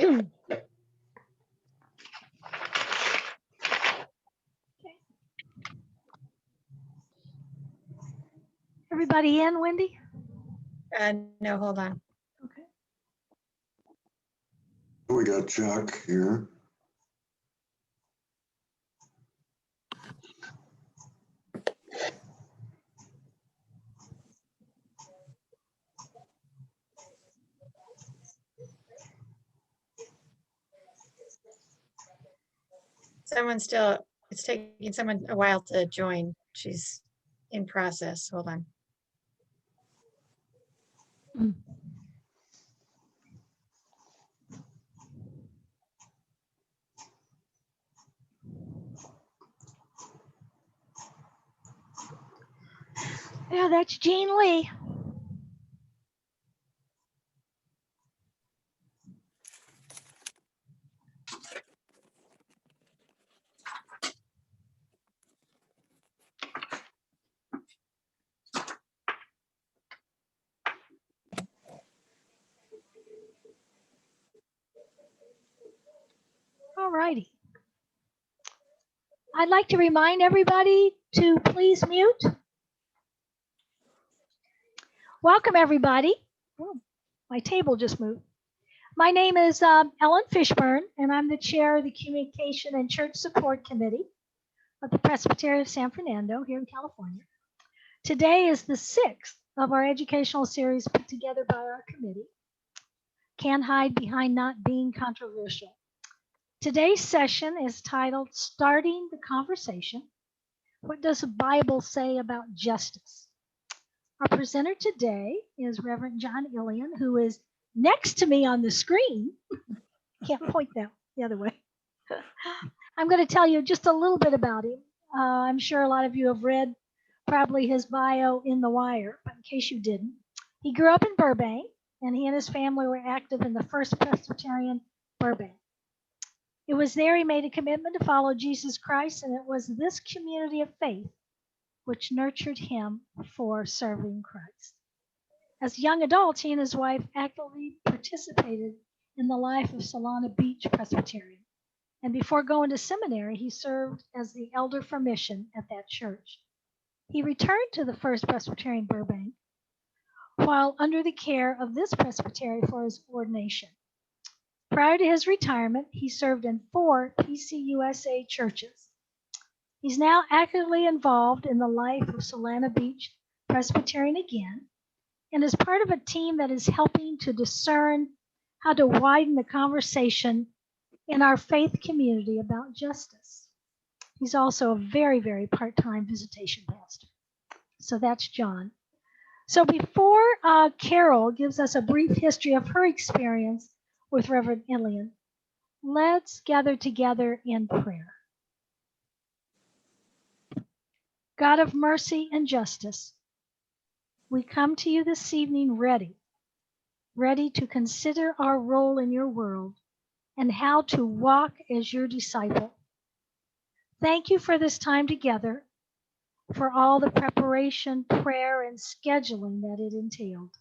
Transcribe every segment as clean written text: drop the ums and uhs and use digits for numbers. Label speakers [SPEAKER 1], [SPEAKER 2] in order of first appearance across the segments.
[SPEAKER 1] Okay. Everybody in, Wendy?
[SPEAKER 2] No, hold on.
[SPEAKER 1] Okay.
[SPEAKER 3] We got Chuck here.
[SPEAKER 2] It's taking someone a while to join. She's in process. Hold on.
[SPEAKER 1] Yeah, that's Jean Lee. All righty. I'd like to remind everybody to please mute. Welcome, everybody. Oh, my table just moved. My name is Ellen Fishburne, and I'm the chair of the Communication and Church Support Committee of the Presbyterian of San Fernando here in California. Today is the 6th of our educational series put together by our committee. Can't hide behind not being controversial. Today's session is titled Starting the Conversation. What does the Bible say about justice? Our presenter today is Reverend John Illian, who is next to me on the screen. Can't point that the other way. I'm going to tell you just a little bit about him. I'm sure a lot of you have read probably his bio in The Wire, but in case you didn't, he grew up in Burbank, and he and his family were active in the First Presbyterian Burbank. It was there he made a commitment to follow Jesus Christ, and it was this community of faith which nurtured him for serving Christ. As young adults, he and his wife actively participated in the life of Solona Beach Presbyterian. And before going to seminary, he served as the elder for mission at that church. He returned to the First Presbyterian Burbank while under the care of this presbytery for his ordination. Prior to his retirement, he served in 4 PCUSA churches. He's now actively involved in the life of Solana Beach Presbyterian again, and is part of a team that is helping to discern how to widen the conversation in our faith community about justice. He's also a very, very part-time visitation pastor. So that's John. So before Carol gives us a brief history of her experience with Reverend Illian, let's gather together in prayer. God of mercy and justice, we come to you this evening ready to consider our role in your world and how to walk as your disciple. Thank you for this time together, for all the preparation, prayer, and scheduling that it entailed.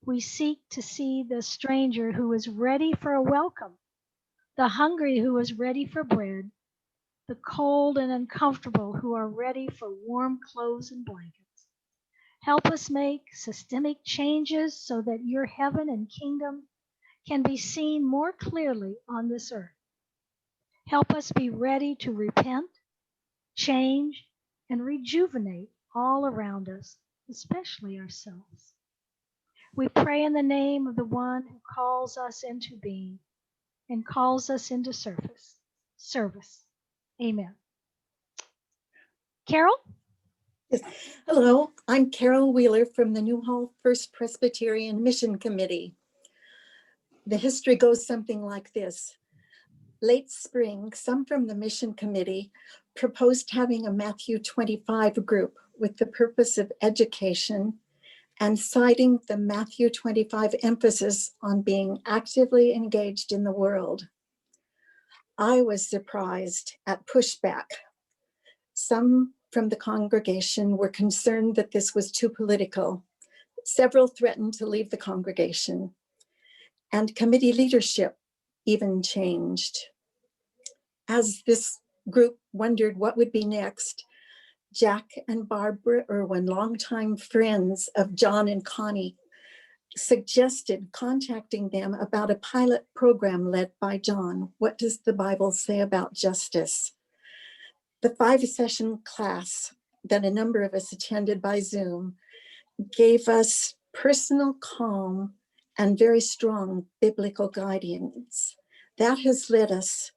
[SPEAKER 1] We seek to see the stranger who is ready for a welcome, the hungry who is ready for bread, the cold and uncomfortable who are ready for warm clothes and blankets. Help us make systemic changes so that your heaven and kingdom can be seen more clearly on this earth. Help us be ready to repent, change, and rejuvenate all around us, especially ourselves. We pray in the name of the one who calls us into being and calls us into service. Amen. Carol?
[SPEAKER 4] Yes. Hello, I'm Carol Wheeler from the Newhall First Presbyterian Mission Committee. The history goes something like this. Late spring, some from the Mission Committee proposed having a Matthew 25 group with the purpose of education and citing the Matthew 25 emphasis on being actively engaged in the world. I was surprised at pushback. Some from the congregation were concerned that this was too political. Several threatened to leave the congregation. And committee leadership even changed. As this group wondered what would be next, Jack and Barbara Irwin, longtime friends of John and Connie, suggested contacting them about a pilot program led by John. What does the Bible say about justice? The 5-session class that a number of us attended by Zoom gave us personal calm and very strong biblical guidance. That has led us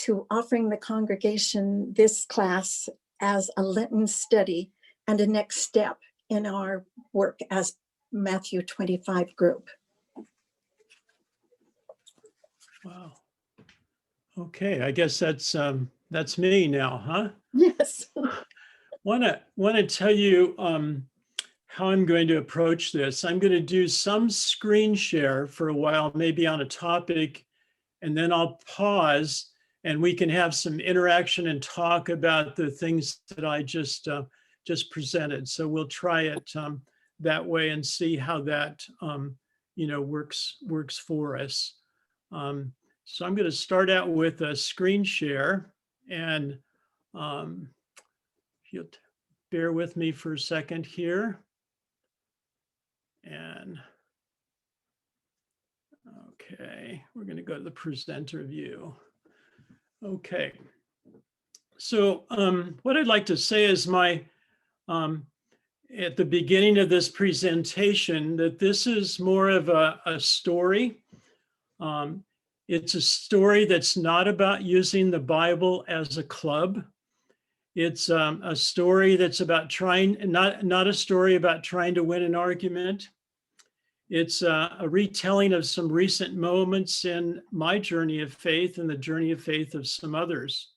[SPEAKER 4] to offering the congregation this class as a Lenten study and a next step in our work as Matthew 25 group.
[SPEAKER 5] Wow. Okay, I guess that's me now, huh?
[SPEAKER 4] Yes.
[SPEAKER 5] Want to tell you how I'm going to approach this. I'm going to do some screen share for a while, maybe on a topic, and then I'll pause and we can have some interaction and talk about the things that I just presented. So we'll try it that way and see how that works for us. So I'm going to start out with a screen share, and if you'll bear with me for a second here. And okay, we're going to go to the presenter view. Okay, so what I'd like to say is at the beginning of this presentation, that this is more of a story. It's a story that's not about using the Bible as a club. It's a story that's about not a story about trying to win an argument. It's a retelling of some recent moments in my journey of faith and the journey of faith of some others.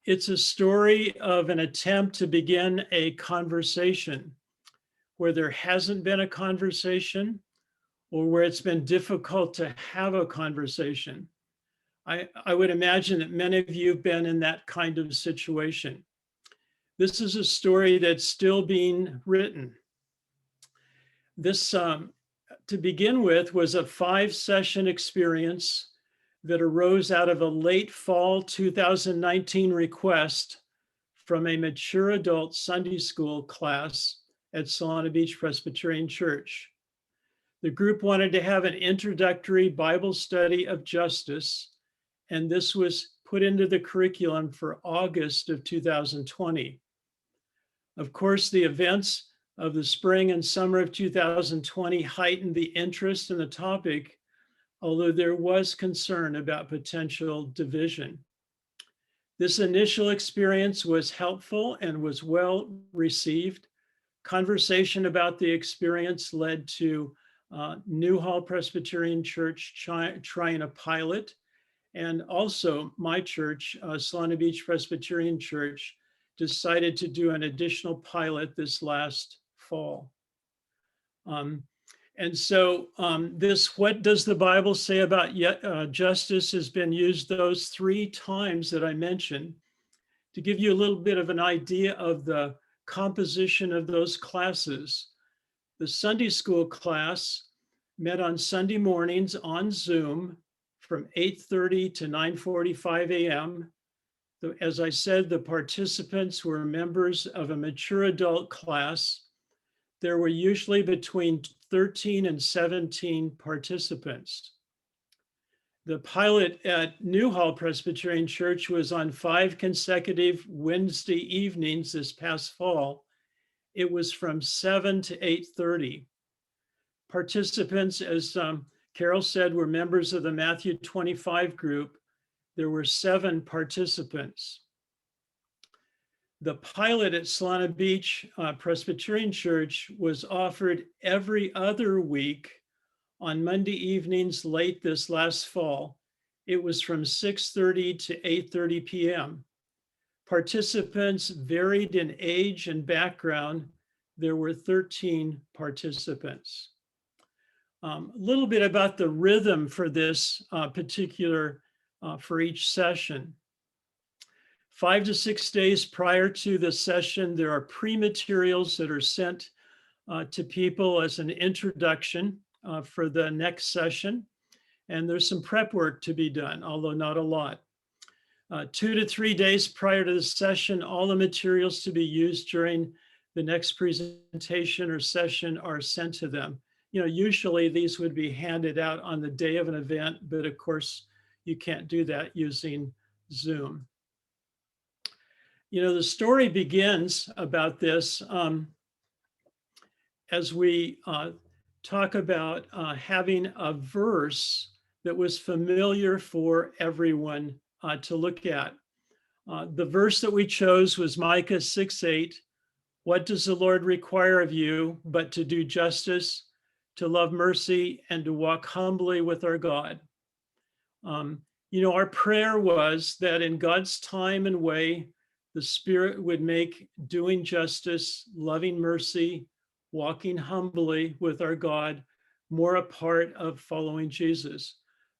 [SPEAKER 5] It's a story of an attempt to begin a conversation where there hasn't been a conversation, or where it's been difficult to have a conversation. I would imagine that many of you have been in that kind of situation. This is a story that's still being written. This, to begin with, was a 5-session experience that arose out of a late fall 2019 request from a mature adult Sunday school class at Solona Beach Presbyterian Church. The group wanted to have an introductory Bible study of justice, and this was put into the curriculum for August of 2020. Of course, the events of the spring and summer of 2020 heightened the interest in the topic, although there was concern about potential division. This initial experience was helpful and was well received. Conversation about the experience led to Newhall Presbyterian Church trying a pilot, and also my church, Solona Beach Presbyterian Church, decided to do an additional pilot this last fall. And so this, what does the Bible say about justice, has been used those 3 times that I mentioned to give you a little bit of an idea of the composition of those classes. The Sunday school class met on Sunday mornings on Zoom from 8:30 to 9:45 a.m. As I said, the participants were members of a mature adult class. There were usually between 13 and 17 participants. The pilot at Newhall Presbyterian Church was on 5 consecutive Wednesday evenings this past fall. It was from 7 to 8:30. Participants, as Carol said, were members of the Matthew 25 group. There were 7 participants. The pilot at Solona Beach Presbyterian Church was offered every other week on Monday evenings late this last fall. It was from 6:30 to 8:30 p.m. Participants varied in age and background. There were 13 participants. A little bit about the rhythm for this for each session. 5 to 6 days prior to the session, there are pre-materials that are sent to people as an introduction for the next session. And there's some prep work to be done, although not a lot. 2 to 3 days prior to the session, all the materials to be used during the next presentation or session are sent to them. You know, usually these would be handed out on the day of an event, but of course you can't do that using Zoom. You know, the story begins about this as we talk about having a verse that was familiar for everyone to look at. The verse that we chose was Micah 6:8. What does the Lord require of you but to do justice, to love mercy, and to walk humbly with our God? You know, our prayer was that in God's time and way, the Spirit would make doing justice, loving mercy, walking humbly with our God more a part of following Jesus,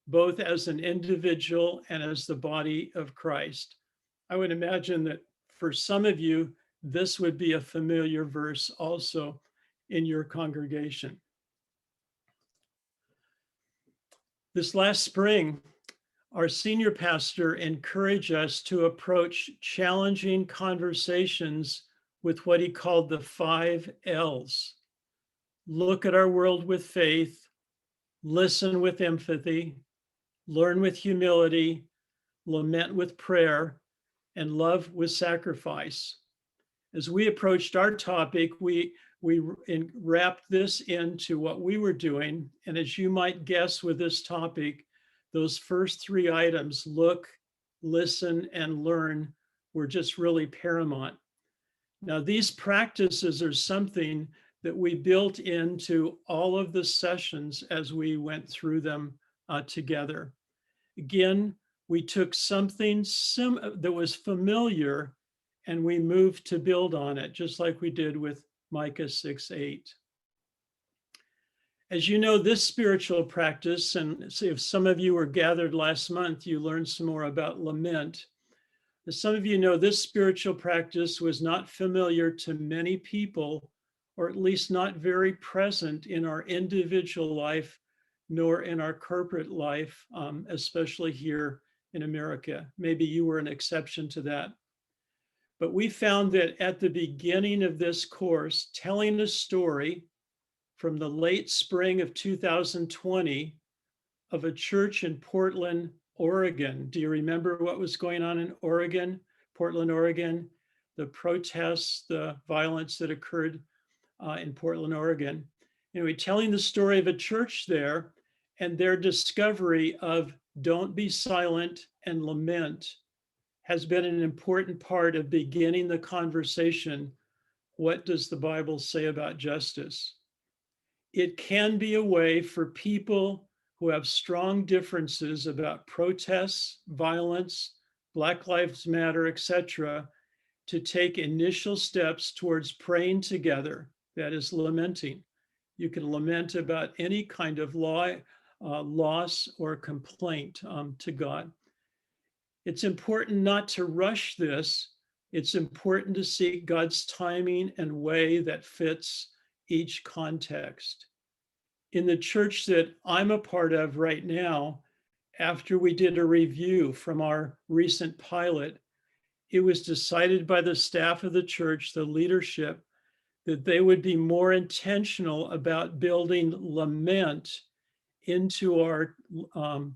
[SPEAKER 5] both as an individual and as the body of Christ. I would imagine that for some of you, this would be a familiar verse also in your congregation. This last spring, our senior pastor encouraged us to approach challenging conversations with what he called the 5 L's. Look at our world with faith, listen with empathy, learn with humility, lament with prayer, and love with sacrifice. As we approached our topic, we wrapped this into what we were doing. And as you might guess with this topic, those first 3 items, look, listen, and learn, were just really paramount. Now, these practices are something that we built into all of the sessions as we went through them together. Again, we took something that was familiar and we moved to build on it, just like we did with Micah 6:8. As you know, this spiritual practice, and see if some of you were gathered last month, you learned some more about lament. As some of you know, this spiritual practice was not familiar to many people, or at least not very present in our individual life, nor in our corporate life, especially here in America. Maybe you were an exception to that. But we found that at the beginning of this course, telling a story from the late spring of 2020 of a church in Portland, Oregon. Do you remember what was going on in Oregon, Portland, Oregon? The protests, the violence that occurred in Portland, Oregon. Anyway, telling the story of a church there and their discovery of don't be silent and lament has been an important part of beginning the conversation. What does the Bible say about justice? It can be a way for people who have strong differences about protests, violence, Black Lives Matter, etc., to take initial steps towards praying together, that is lamenting. You can lament about any kind of loss or complaint to God. It's important not to rush this. It's important to seek God's timing and way that fits each context. In the church that I'm a part of right now, after we did a review from our recent pilot, it was decided by the staff of the church, the leadership, that they would be more intentional about building lament into our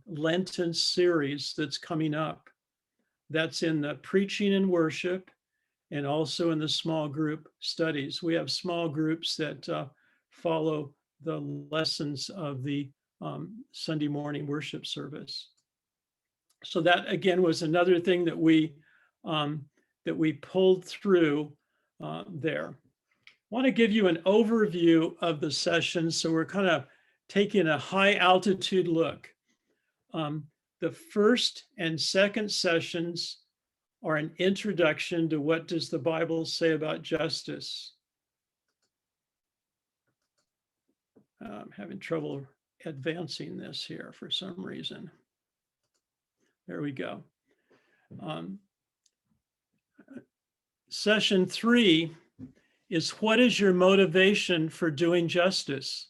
[SPEAKER 5] Lenten series that's coming up. That's in the preaching and worship, and also in the small group studies. We have small groups that follow the lessons of the Sunday morning worship service. So that again was another thing that we pulled through there. I want to give you an overview of the session. So we're kind of taking a high altitude look. The first and second sessions are an introduction to what does the Bible say about justice. I'm having trouble advancing this here for some reason. There we go. Session 3 is what is your motivation for doing justice?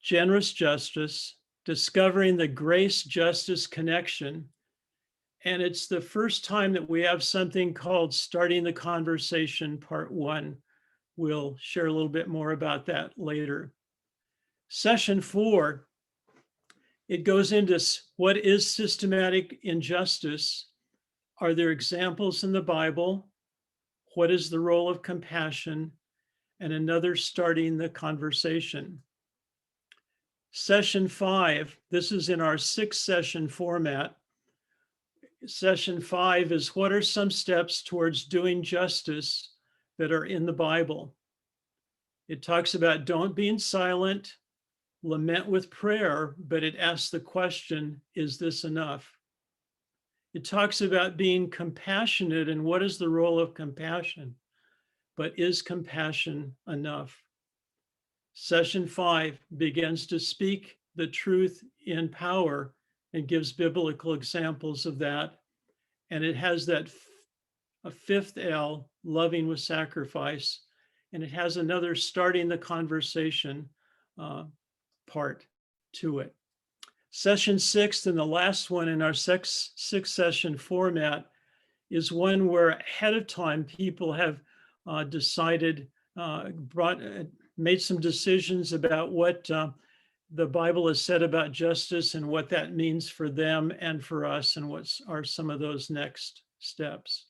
[SPEAKER 5] Generous justice discovering the grace-justice connection. And it's the first time that we have something called Starting the Conversation, Part 1. We'll share a little bit more about that later. Session 4, it goes into what is systematic injustice. Are there examples in the Bible? What is the role of compassion? And another, starting the conversation. Session 5, this is in our 6-session format. Session 5 is, what are some steps towards doing justice that are in the Bible? It talks about don't be silent, lament with prayer, but it asks the question, is this enough? It talks about being compassionate and what is the role of compassion, but is compassion enough? Session 5 begins to speak the truth in power and gives biblical examples of that. And it has that a 5th L, loving with sacrifice. And it has another, starting the conversation part to it. Session 6, and the last one in our 6-session format, is one where ahead of time people have decided, made some decisions about what the Bible has said about justice and what that means for them and for us, and what are some of those next steps.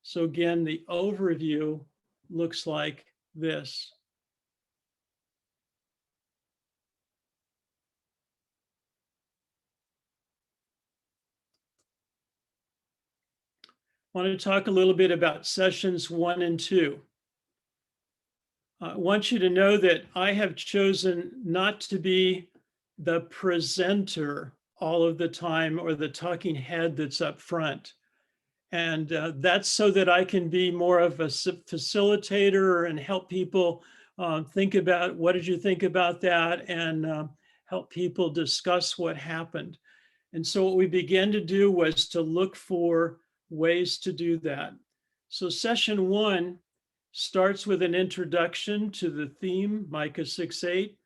[SPEAKER 5] So again, the overview looks like this. I want to talk a little bit about sessions 1 and 2. I want you to know that I have chosen not to be the presenter all of the time or the talking head that's up front. And that's so that I can be more of a facilitator and help people think about, what did you think about that? And help people discuss what happened. And so what we began to do was to look for ways to do that. So session 1 starts with an introduction to the theme, Micah 6:8.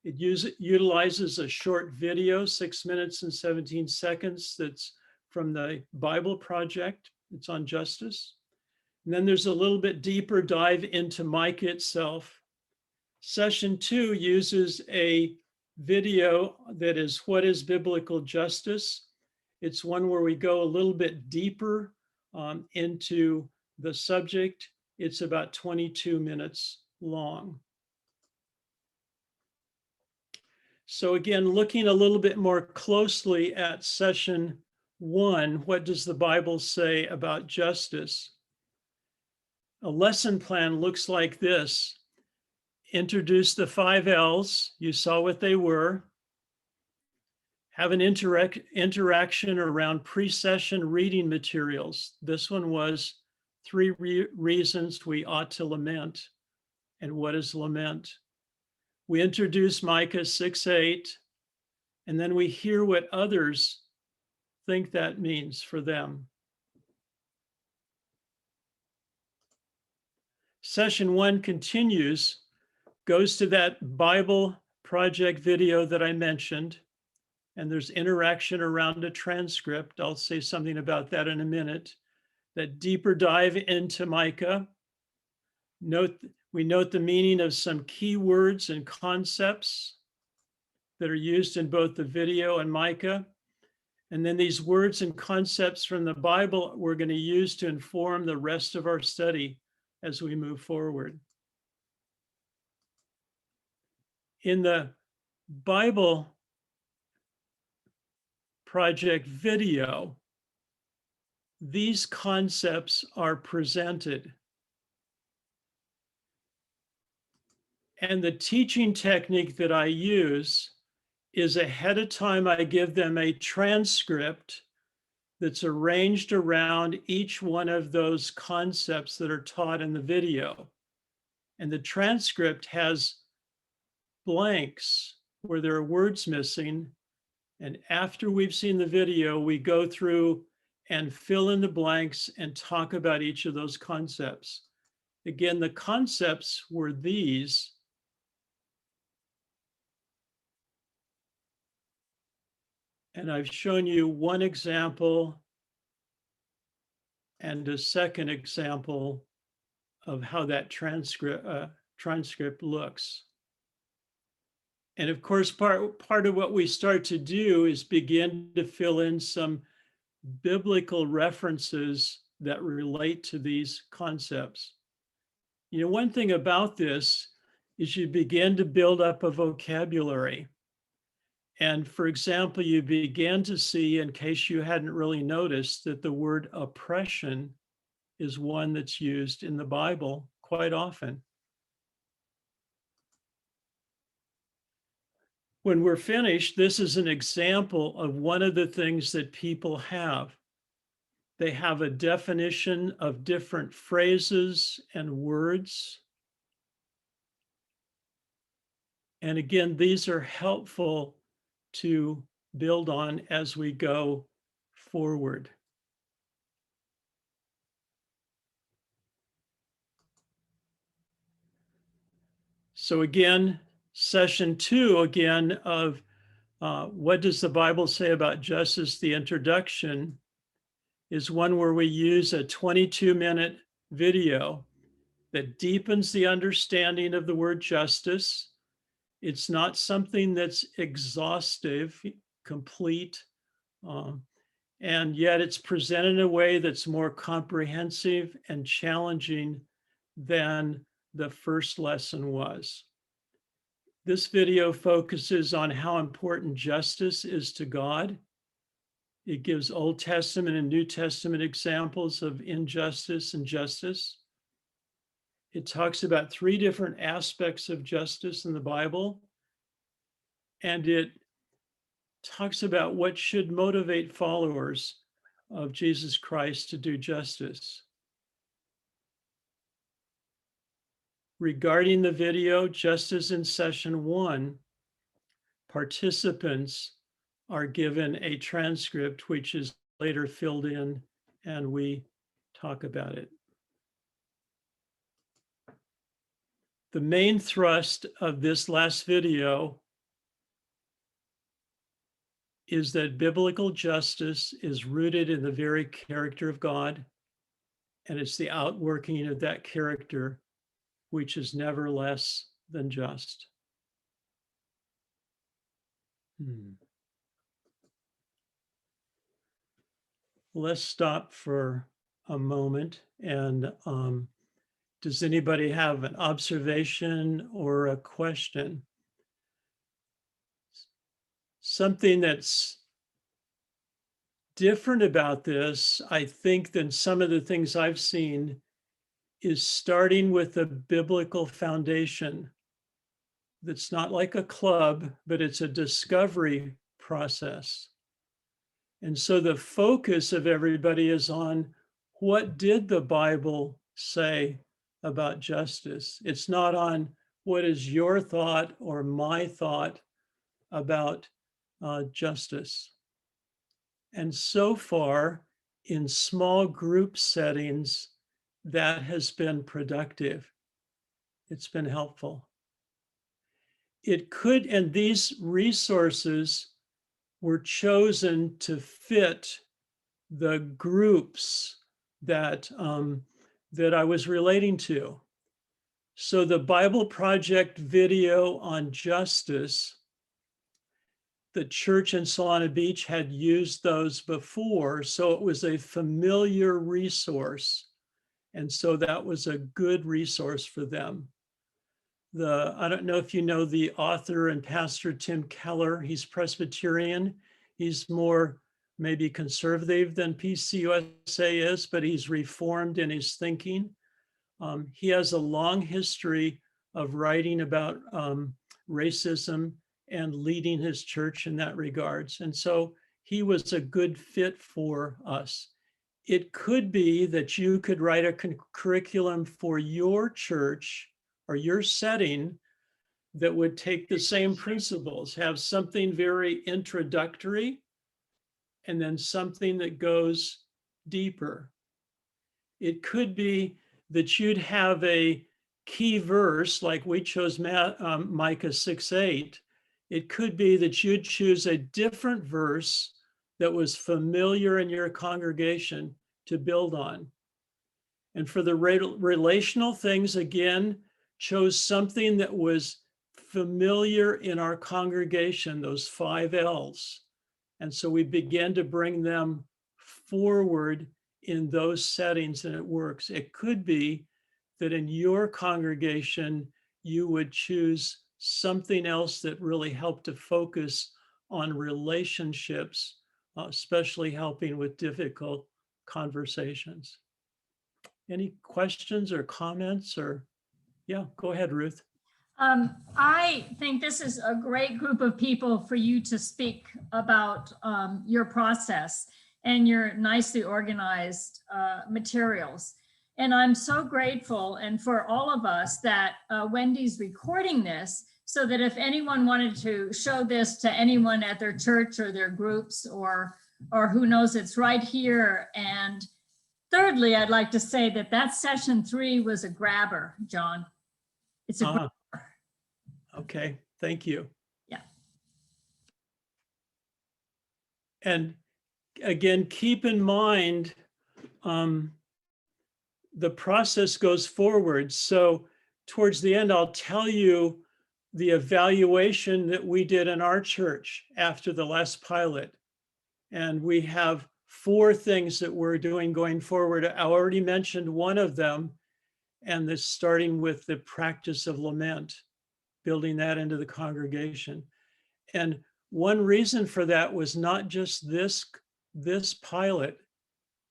[SPEAKER 5] It utilizes a short video, 6 minutes and 17 seconds, that's from the Bible Project. It's on justice. And then there's a little bit deeper dive into Micah itself. Session 2 uses a video that is, what is biblical justice? It's one where we go a little bit deeper into the subject. It's about 22 minutes long. So again, looking a little bit more closely at session 1, what does the Bible say about justice? A lesson plan looks like this. Introduce the 5 L's. You saw what they were. Have an interaction around pre-session reading materials. This one was 3 reasons we ought to lament. And what is lament? We introduce Micah 6:8, and then we hear what others think that means for them. Session 1 continues, goes to that Bible Project video that I mentioned, and there's interaction around a transcript. I'll say something about that in a minute. That deeper dive into Micah. We note the meaning of some key words and concepts that are used in both the video and Micah. And then these words and concepts from the Bible we're going to use to inform the rest of our study as we move forward. In the Bible Project video, these concepts are presented. And the teaching technique that I use is, ahead of time, I give them a transcript that's arranged around each one of those concepts that are taught in the video. And the transcript has blanks where there are words missing. And after we've seen the video, we go through and fill in the blanks and talk about each of those concepts. Again, the concepts were these. And I've shown you one example and a second example of how that transcript looks. And of course, part of what we start to do is begin to fill in some biblical references that relate to these concepts. You know, one thing about this is you begin to build up a vocabulary. And for example, you began to see, in case you hadn't really noticed, that the word oppression is one that's used in the Bible quite often. When we're finished, this is an example of one of the things that people have. They have a definition of different phrases and words. And again, these are helpful to build on as we go forward. So again, session 2 again of what does the Bible say about justice? The introduction is one where we use a 22-minute video that deepens the understanding of the word justice. It's not something that's exhaustive, complete, and yet it's presented in a way that's more comprehensive and challenging than the first lesson was. This video focuses on how important justice is to God. It gives Old Testament and New Testament examples of injustice and justice. It talks about 3 different aspects of justice in the Bible, and it talks about what should motivate followers of Jesus Christ to do justice. Regarding the video, just as in session 1, participants are given a transcript which is later filled in and we talk about it. The main thrust of this last video is that biblical justice is rooted in the very character of God, and it's the outworking of that character which is never less than just. Let's stop for a moment. And does anybody have an observation or a question? Something that's different about this, I think, than some of the things I've seen is starting with a biblical foundation that's not like a club, but it's a discovery process. And so the focus of everybody is on what did the Bible say about justice? It's not on what is your thought or my thought about justice. And so far, in small group settings, that has been productive. It's been helpful. It could, and these resources were chosen to fit the groups that, that I was relating to. So the Bible Project video on justice, the church in Solana Beach had used those before, so it was a familiar resource. And so that was a good resource for them. I don't know if you know the author and pastor Tim Keller. He's Presbyterian. He's more maybe conservative than PCUSA is, but he's reformed in his thinking. He has a long history of writing about racism and leading his church in that regards. And so he was a good fit for us. It could be that you could write a curriculum for your church or your setting that would take the same principles, have something very introductory, and then something that goes deeper. It could be that you'd have a key verse, like we chose Micah 6:8, It could be that you'd choose a different verse that was familiar in your congregation to build on. And for the relational things, again, chose something that was familiar in our congregation, those 5 L's. And so we began to bring them forward in those settings, and it works. It could be that in your congregation, you would choose something else that really helped to focus on relationships, especially helping with difficult conversations. Any questions or comments or, yeah, go ahead, Ruth.
[SPEAKER 6] I think this is a great group of people for you to speak about your process and your nicely organized materials. And I'm so grateful, and for all of us, that Wendy's recording this so that if anyone wanted to show this to anyone at their church or their groups or who knows, it's right here. And thirdly, I'd like to say that that session 3 was a grabber, John. It's a grabber.
[SPEAKER 5] Okay, thank you.
[SPEAKER 6] Yeah.
[SPEAKER 5] And again, keep in mind, the process goes forward. So towards the end, I'll tell you the evaluation that we did in our church after the last pilot. And we have 4 things that we're doing going forward. I already mentioned one of them, and this starting with the practice of lament, building that into the congregation. And one reason for that was not just this pilot,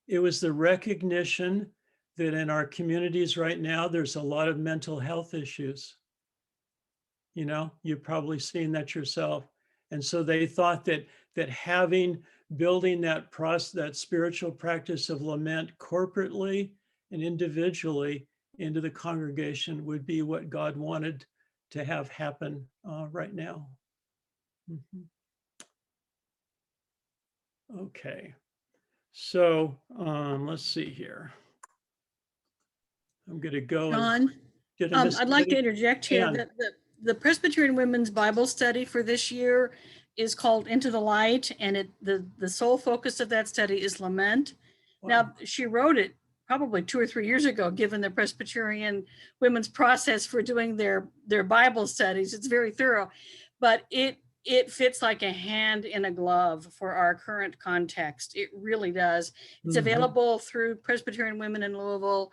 [SPEAKER 5] it was the recognition that in our communities right now, there's a lot of mental health issues. You know, you've probably seen that yourself. And so they thought that building that spiritual practice of lament corporately and individually into the congregation would be what God wanted to have happen right now. Mm-hmm. Okay, so let's see here. I'm going to go.
[SPEAKER 7] John, I'd like to interject here that the Presbyterian Women's Bible Study for this year is called Into the Light, and the sole focus of that study is lament.
[SPEAKER 5] Wow.
[SPEAKER 7] Now, she wrote it probably 2 or 3 years ago, given the Presbyterian women's process for doing their Bible studies. It's very thorough, but it fits like a hand in a glove for our current context. It really does. It's available through Presbyterian Women in Louisville,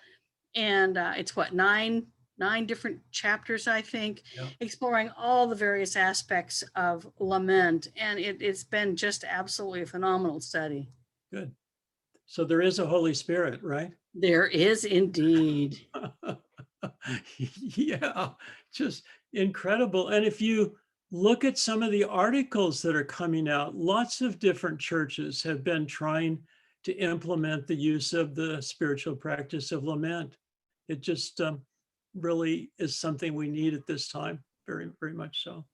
[SPEAKER 7] and it's what, nine different chapters, I think, exploring all the various aspects of lament. And it's been just absolutely a phenomenal study.
[SPEAKER 5] Good. So there is a Holy Spirit, right?
[SPEAKER 7] There is indeed.
[SPEAKER 5] Yeah, just incredible. And if you look at some of the articles that are coming out, lots of different churches have been trying to implement the use of the spiritual practice of lament. It just really is something we need at this time, very, very much so.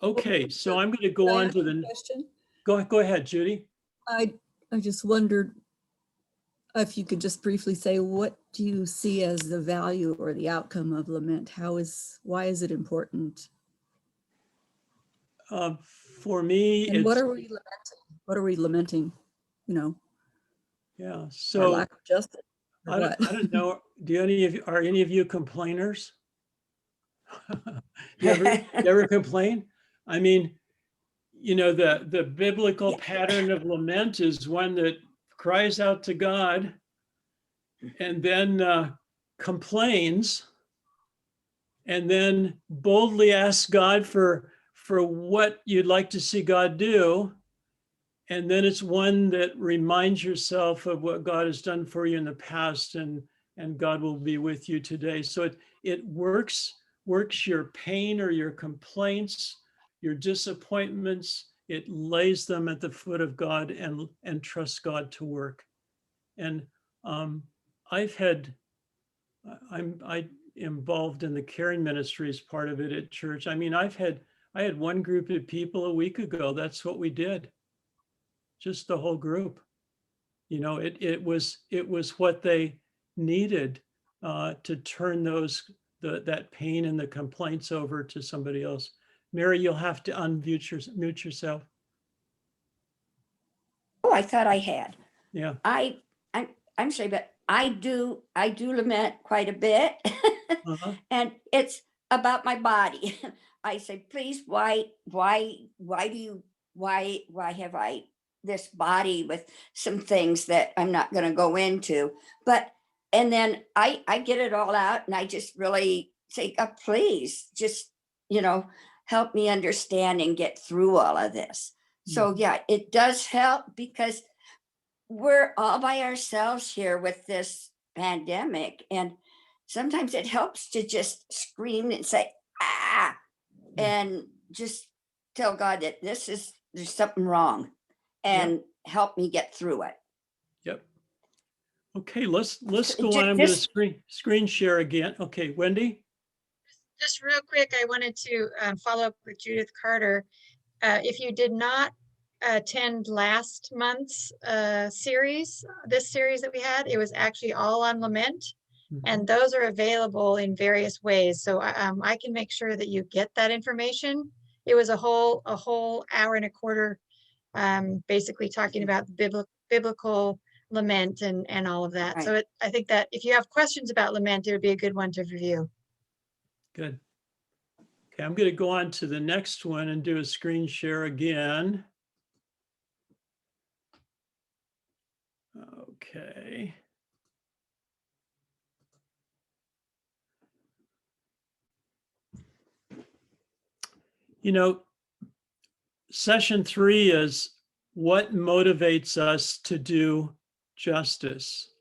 [SPEAKER 5] Okay, so I'm going to go on to the
[SPEAKER 8] question.
[SPEAKER 5] Go ahead, Judy.
[SPEAKER 8] I just wondered if you could just briefly say, what do you see as the value or the outcome of lament? Why is it important?
[SPEAKER 5] For me,
[SPEAKER 8] and what are we lamenting? What are we lamenting? You know,
[SPEAKER 5] yeah.
[SPEAKER 8] our
[SPEAKER 5] So
[SPEAKER 8] lack of justice.
[SPEAKER 5] I don't know. Are any of you complainers? you ever complain? I mean, you know, the biblical pattern of lament is one that cries out to God and then complains and then boldly asks God for what you'd like to see God do. And then it's one that reminds yourself of what God has done for you in the past, and God will be with you today. So it works your pain or your complaints, your disappointments. It lays them at the foot of God and trusts God to work. And I'm involved in the caring ministries part of it at church. I mean, I had one group of people a week ago. That's what we did. Just the whole group. You know, it was what they needed to turn that pain and the complaints over to somebody else. Mary, you'll have to mute yourself.
[SPEAKER 9] Oh, I thought I had.
[SPEAKER 5] Yeah.
[SPEAKER 9] I'm sorry, but I do lament quite a bit.
[SPEAKER 5] Uh-huh.
[SPEAKER 9] And it's about my body. I say, please, why have I this body with some things that I'm not going to go into? And then I get it all out, and I just really say, please, just, help me understand and get through all of this. So yeah, it does help, because we're all by ourselves here with this pandemic, and sometimes it helps to just scream and say, and just tell God that there's something wrong, and help me get through it.
[SPEAKER 5] Yep. Okay, let's go on. I'm going to screen share again. Okay, Wendy.
[SPEAKER 2] Just real quick, I wanted to follow up with Judith Carter. If you did not attend last month's series, this series that we had, it was actually all on lament. And those are available in various ways. So I can make sure that you get that information. It was a whole hour and a quarter, basically talking about the biblical lament and all of that.
[SPEAKER 9] Right.
[SPEAKER 2] So I think that if you have questions about lament, it would be a good one to review.
[SPEAKER 5] Good. Okay, I'm going to go on to the next one and do a screen share again. Okay. Session 3 is what motivates us to do justice.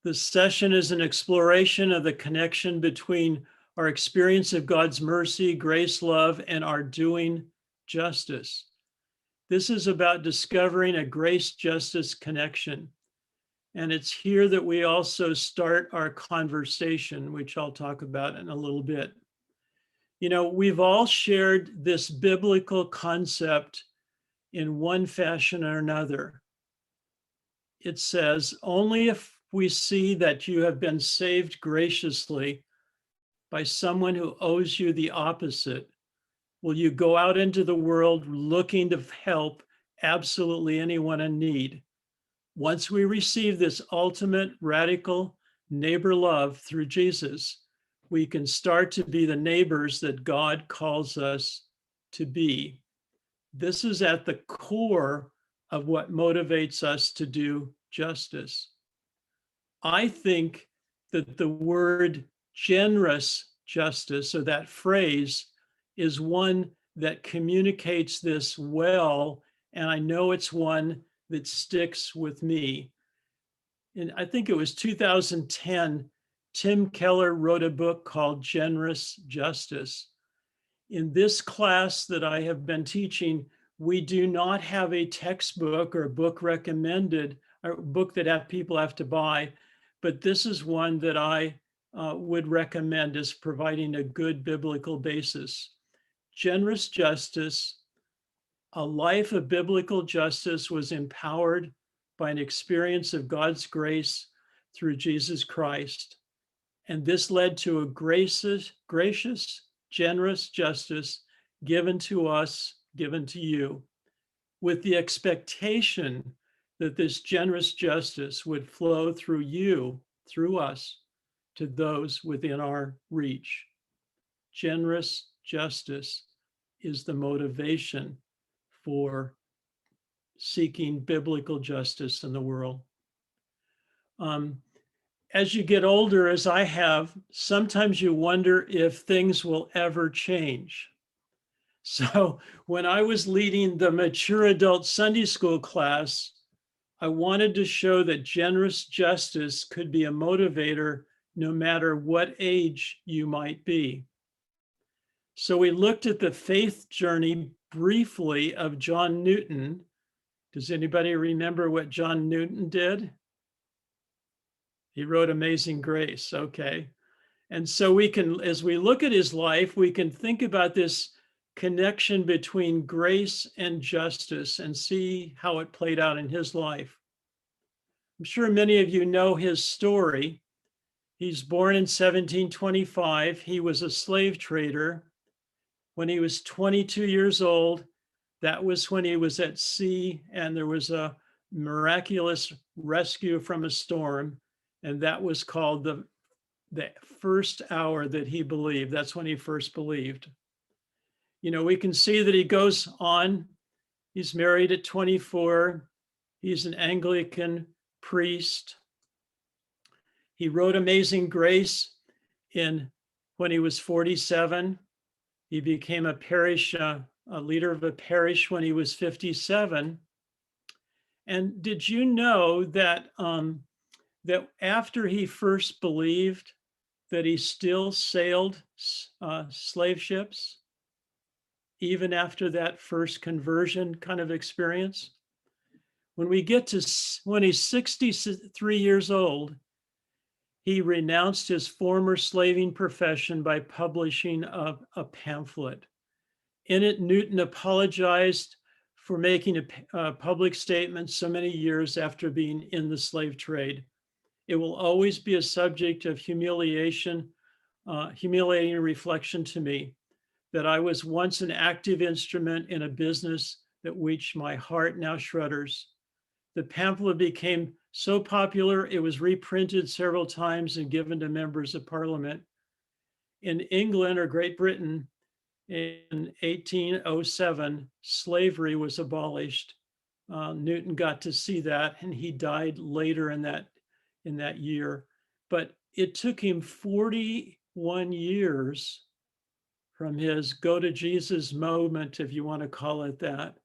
[SPEAKER 5] This session is an exploration of the connection between our experience of God's mercy, grace, love, and our doing justice. This is about discovering a grace-justice connection. And it's here that we also start our conversation, which I'll talk about in a little bit. We've all shared this biblical concept in one fashion or another. It says, only if we see that you have been saved graciously by someone who owes you the opposite, will you go out into the world looking to help absolutely anyone in need. Once we receive this ultimate radical neighbor love through Jesus, we can start to be the neighbors that God calls us to be. This is at the core of what motivates us to do justice. I think that the word generous justice, or that phrase, is one that communicates this well, and I know it's one that sticks with me. And I think it was 2010, Tim Keller wrote a book called Generous Justice. In this class that I have been teaching, we do not have a textbook or a book recommended, or a book that people have to buy, but this is one that I would recommend as providing a good biblical basis. Generous justice, a life of biblical justice, was empowered by an experience of God's grace through Jesus Christ. And this led to a gracious, generous justice given to us, given to you, with the expectation that this generous justice would flow through you, through us, to those within our reach. Generous justice is the motivation for seeking biblical justice in the world. As you get older, as I have, sometimes you wonder if things will ever change. So when I was leading the mature adult Sunday school class, I wanted to show that generous justice could be a motivator no matter what age you might be. So we looked at the faith journey briefly of John Newton. Does anybody remember what John Newton did? He wrote Amazing Grace, okay. And so we can, as we look at his life, we can think about this connection between grace and justice and see how it played out in his life. I'm sure many of you know his story. He's born in 1725. He was a slave trader. When he was 22 years old, that was when he was at sea and there was a miraculous rescue from a storm. And that was called the first hour that he believed. That's when he first believed. You know, we can see that he goes on. He's married at 24. He's an Anglican priest. He wrote Amazing Grace when he was 47. He became a leader of a parish when he was 57. And did you know that that after he first believed, that he still sailed slave ships, even after that first conversion kind of experience? When we get to when he's 63 years old, he renounced his former slaving profession by publishing a pamphlet. In it, Newton apologized for making a public statement so many years after being in the slave trade. It will always be a subject of humiliating reflection to me that I was once an active instrument in a business that reached my heart now shudders. The pamphlet became so popular, it was reprinted several times and given to members of parliament. In England or Great Britain, in 1807, slavery was abolished. Newton got to see that, and he died later in that year. But it took him 41 years from his go to Jesus moment, if you want to call it that,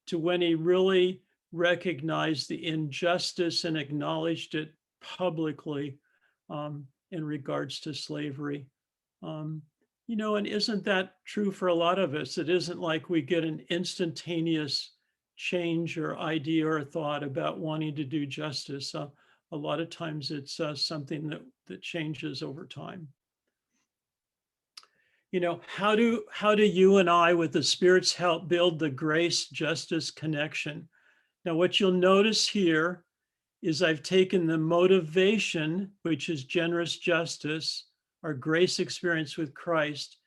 [SPEAKER 5] to when he really recognized the injustice and acknowledged it publicly in regards to slavery. You know, and isn't that true for a lot of us? It isn't like we get an instantaneous change or idea or thought about wanting to do justice. A lot of times it's something that changes over time. You know, how do you and I, with the Spirit's help, build the grace-justice connection? Now, what you'll notice here is I've taken the motivation, which is generous justice, our grace experience with Christ,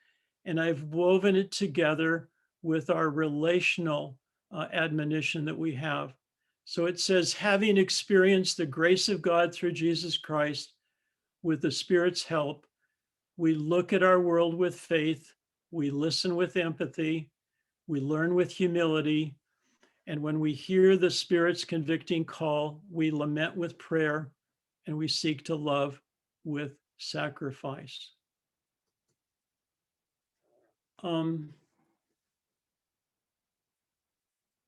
[SPEAKER 5] and I've woven it together with our relational admonition that we have. So it says, having experienced the grace of God through Jesus Christ, with the Spirit's help, we look at our world with faith, we listen with empathy, we learn with humility, and when we hear the Spirit's convicting call, we lament with prayer, and we seek to love with sacrifice.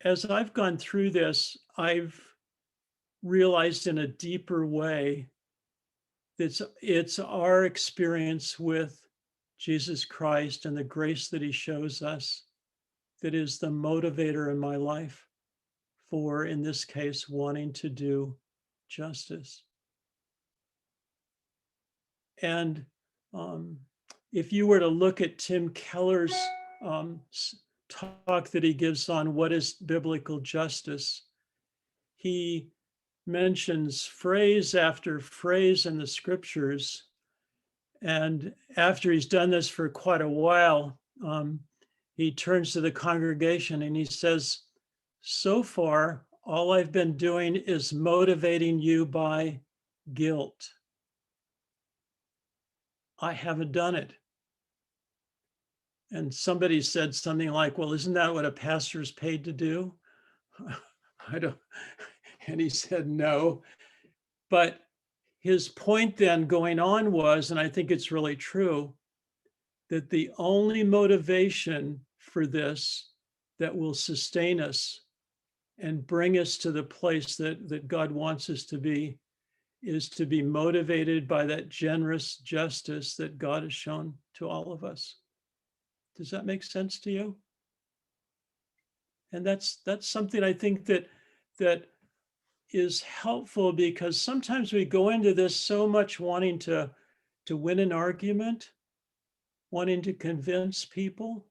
[SPEAKER 5] As I've gone through this, I've realized in a deeper way that it's our experience with Jesus Christ and the grace that he shows us that is the motivator in my life for, in this case, wanting to do justice. And if you were to look at Tim Keller's talk that he gives on what is biblical justice, he mentions phrase after phrase in the scriptures. And after he's done this for quite a while, he turns to the congregation and he says, so far, all I've been doing is motivating you by guilt. I haven't done it. And somebody said something like, well, isn't that what a pastor is paid to do? I don't. And he said, no. But his point then going on was, and I think it's really true, that the only motivation for this that will sustain us and bring us to the place that God wants us to be is to be motivated by that generous justice that God has shown to all of us. Does that make sense to you? And that's something I think that is helpful, because sometimes we go into this so much wanting to win an argument, wanting to convince people,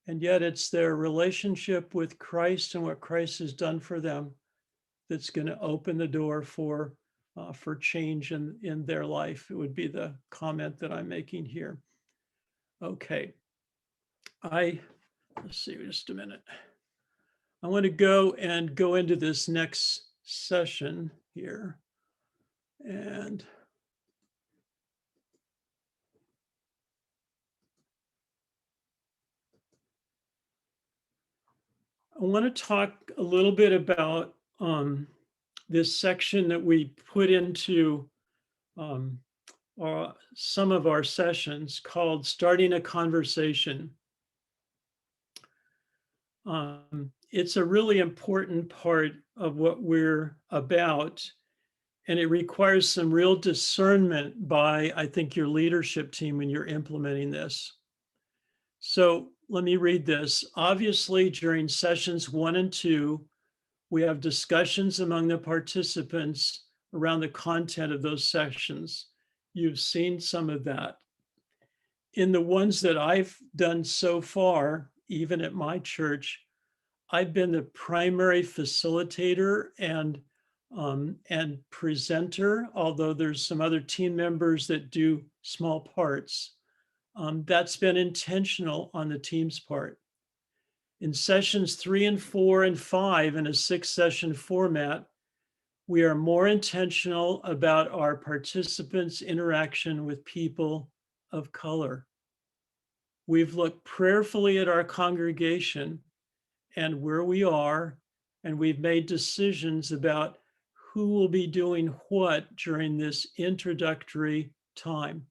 [SPEAKER 5] and yet it's their relationship with Christ and what Christ has done for them that's going to open the door for change in their life. It would be the comment that I'm making here. Okay. let's see, just a minute. I want to go into this next session here. And I want to talk a little bit about this section that we put into some of our sessions called Starting a Conversation. It's a really important part of what we're about, and it requires some real discernment by, I think, your leadership team when you're implementing this. So let me read this. Obviously, during sessions 1 and 2, we have discussions among the participants around the content of those sessions. You've seen some of that. In the ones that I've done so far, even at my church, I've been the primary facilitator and presenter, although there's some other team members that do small parts. That's been intentional on the team's part. In sessions 3 and 4 and 5 in a 6-session format, we are more intentional about our participants' interaction with people of color. We've looked prayerfully at our congregation and where we are, and we've made decisions about who will be doing what during this introductory time.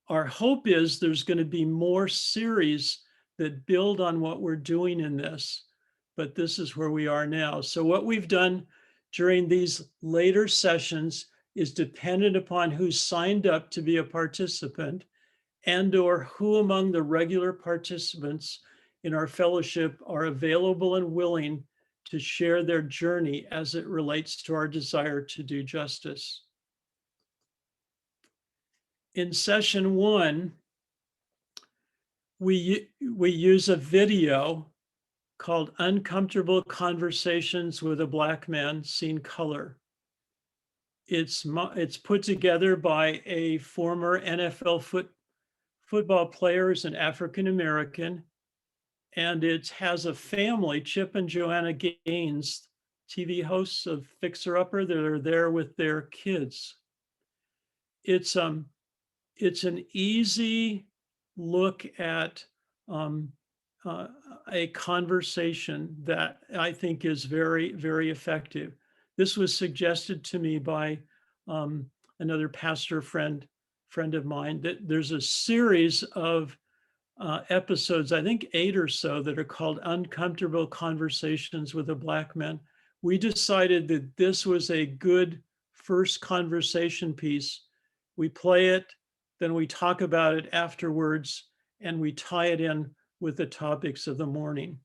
[SPEAKER 5] Our hope is there's going to be more series that build on what we're doing in this, but this is where we are now. So what we've done during these later sessions is dependent upon who signed up to be a participant and/or who among the regular participants in our fellowship are available and willing to share their journey as it relates to our desire to do justice. In session 1, we use a video called Uncomfortable Conversations with a Black Man Seen Color. It's put together by a former NFL football player, who's an African American, and it has a family, Chip and Joanna Gaines, TV hosts of Fixer Upper, that are there with their kids. It's an easy look at a conversation that I think is very, very effective. This was suggested to me by another pastor friend of mine, that there's a series of episodes, I think 8 or so, that are called Uncomfortable Conversations with a Black Man. We decided that this was a good first conversation piece. We play it, then we talk about it afterwards, and we tie it in with the topics of the morning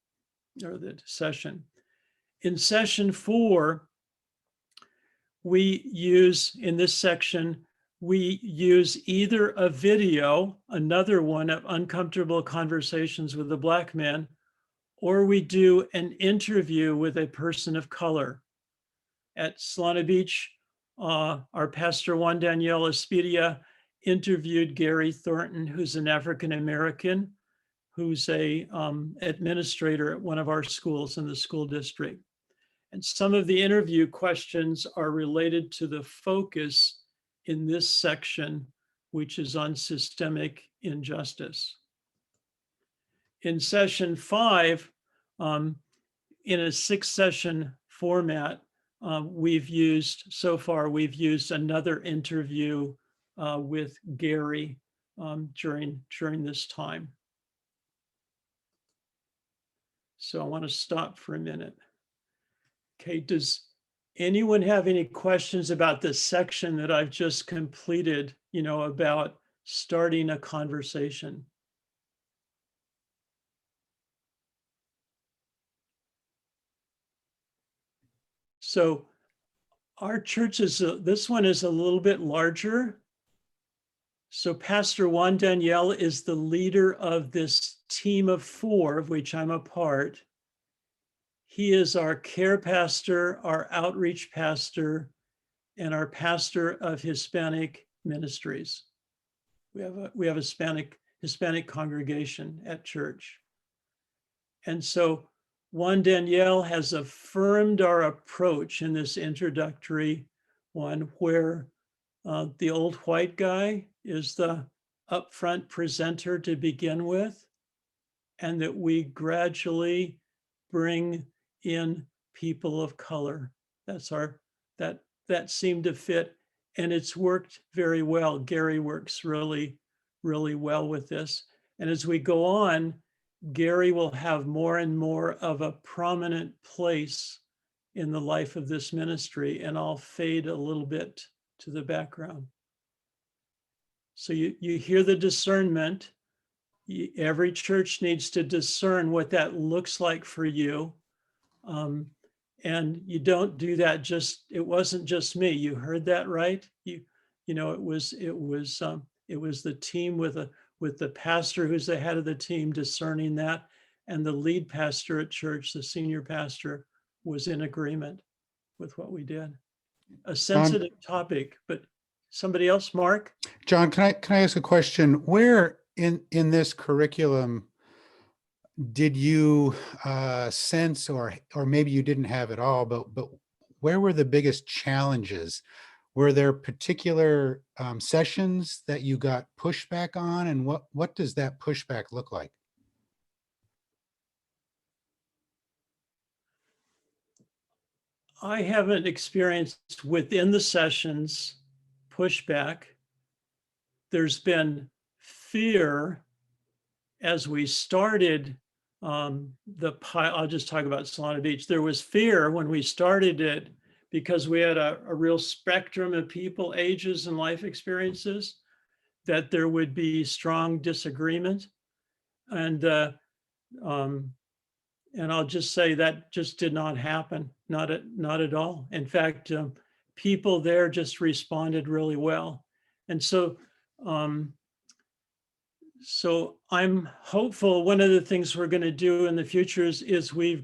[SPEAKER 5] or the session. In session 4, we use, in this section, we use either a video, another one of Uncomfortable Conversations with a Black Man, or we do an interview with a person of color. At Solana Beach, our pastor Juan Daniel Espidia interviewed Gary Thornton, who's an African American, who's a administrator at one of our schools in the school district. And some of the interview questions are related to the focus in this section, which is on systemic injustice. In session 5, in a 6-session format, we've used another interview with Gary during this time. So I want to stop for a minute. Okay, does anyone have any questions about this section that I've just completed, about starting a conversation? So our church this one is a little bit larger. So Pastor Juan Daniel is the leader of this team of 4, of which I'm a part. He is our care pastor, our outreach pastor, and our pastor of Hispanic ministries. We have a Hispanic congregation at church. And so Juan Daniel has affirmed our approach in this introductory one where the old white guy is the upfront presenter to begin with, and that we gradually bring in people of color. That's that seemed to fit, and it's worked very well. Gary works really, really well with this. And as we go on, Gary will have more and more of a prominent place in the life of this ministry, and I'll fade a little bit to the background. So you hear the discernment. Every church needs to discern what that looks like for you. And you don't do that it wasn't just me. You heard that, right? You know, it was the team with the pastor who's the head of the team discerning that, and the lead pastor at church, the senior pastor, was in agreement with what we did. A sensitive topic, but somebody else, Mark?
[SPEAKER 10] John, can I ask a question? Where in this curriculum did you sense, or maybe you didn't have it all, but where were the biggest challenges? Were there particular sessions that you got pushback on, and what does that pushback look like?
[SPEAKER 5] I haven't experienced within the sessions pushback. There's been fear as we started I'll just talk about Solana Beach. There was fear when we started it because we had a real spectrum of people, ages, and life experiences, that there would be strong disagreement. And I'll just say that just did not happen, not at all. In fact, people there just responded really well. And so I'm hopeful. One of the things we're going to do in the future is we're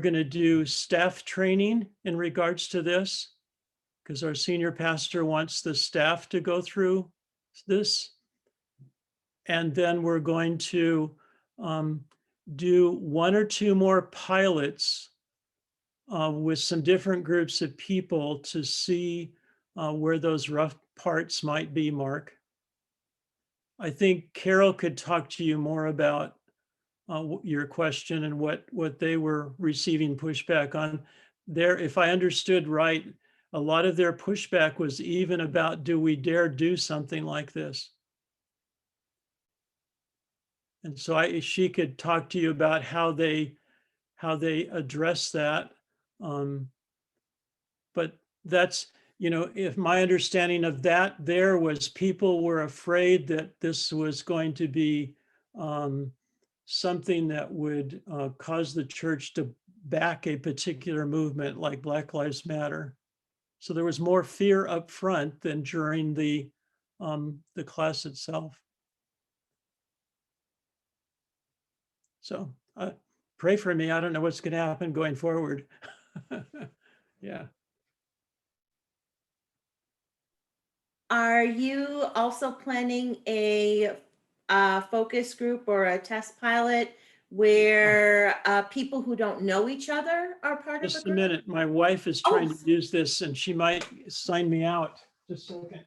[SPEAKER 5] going to do staff training in regards to this, because our senior pastor wants the staff to go through this. And then we're going to do 1 or 2 more pilots with some different groups of people to see where those rough parts might be, Mark. I think Carol could talk to you more about your question and what they were receiving pushback on. There, if I understood right, a lot of their pushback was even about, do we dare do something like this? And so she could talk to you about how they address that. But that's, if my understanding of that there was people were afraid that this was going to be something that would cause the church to back a particular movement like Black Lives Matter. So there was more fear up front than during the class itself. So pray for me. I don't know what's going to happen going forward. Yeah.
[SPEAKER 11] Are you also planning a focus group or a test pilot where people who don't know each other are part of
[SPEAKER 5] Just
[SPEAKER 11] the
[SPEAKER 5] a
[SPEAKER 11] group?
[SPEAKER 5] minute. My wife is trying to use this and she might sign me out. Just a second.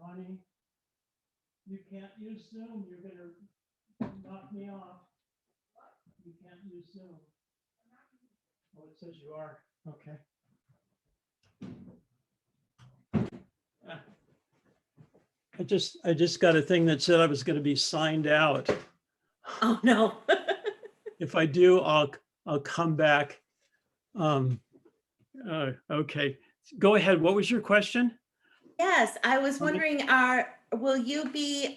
[SPEAKER 5] Connie, you can't use Zoom. You're going to knock me off. You can't use Zoom. Oh, it says you are. Okay. I just got a thing that said I was going to be signed out.
[SPEAKER 11] Oh, no.
[SPEAKER 5] If I do, I'll come back. Okay, go ahead. What was your question?
[SPEAKER 11] Yes, I was wondering, will you be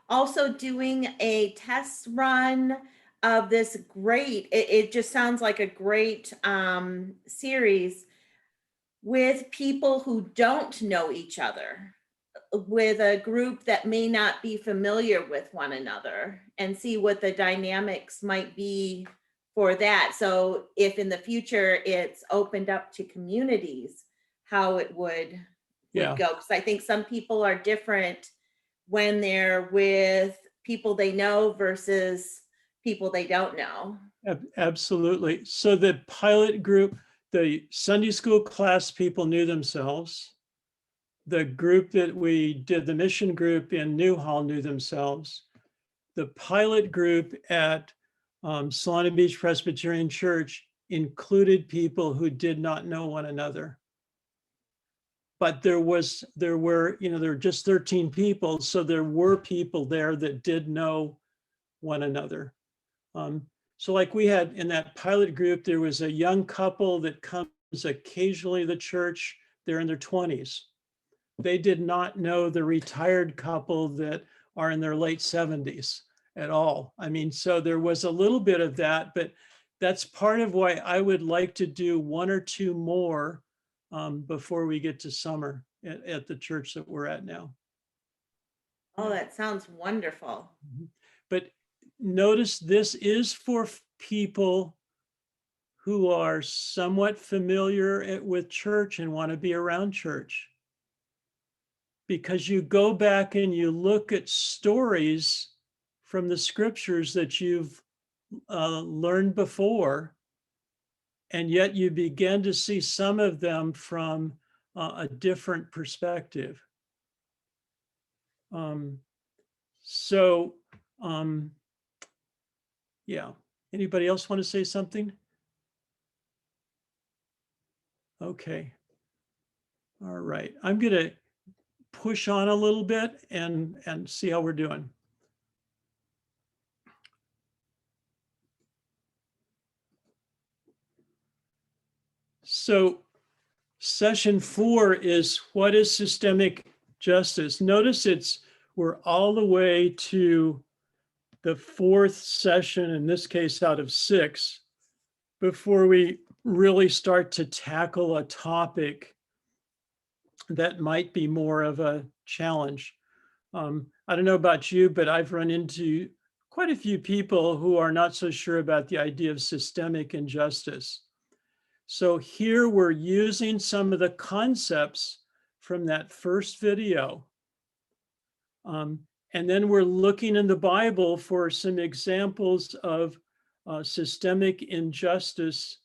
[SPEAKER 11] also doing a test run of this great, it just sounds like a great series with people who don't know each other, with a group that may not be familiar with one another, and see what the dynamics might be for that. So if in the future it's opened up to communities, how it would
[SPEAKER 5] Yeah.
[SPEAKER 11] go. Because I think some people are different when they're with people they know versus people they don't know.
[SPEAKER 5] Absolutely. So the pilot group, the Sunday school class people knew themselves. The group that we did, the mission group in Newhall, knew themselves. The pilot group at Solana Beach Presbyterian Church included people who did not know one another. But there were just 13 people, so there were people there that did know one another. So like we had in that pilot group, there was a young couple that comes occasionally to the church. They're in their 20s. They did not know the retired couple that are in their late 70s at all. I mean, so there was a little bit of that, but that's part of why I would like to do one or two more before we get to summer at the church that we're at now.
[SPEAKER 11] Oh, that sounds wonderful.
[SPEAKER 5] But notice this is for people who are somewhat familiar with church and want to be around church. Because you go back and you look at stories from the scriptures that you've learned before, and yet you begin to see some of them from a different perspective. Yeah. Anybody else want to say something? Okay. All right. I'm going to push on a little bit and see how we're doing. So session 4 is what is systemic justice? Notice we're all the way to the 4th session, in this case out of 6, before we really start to tackle a topic that might be more of a challenge. I don't know about you, but I've run into quite a few people who are not so sure about the idea of systemic injustice. So here we're using some of the concepts from that first video. And then we're looking in the Bible for some examples of systemic injustice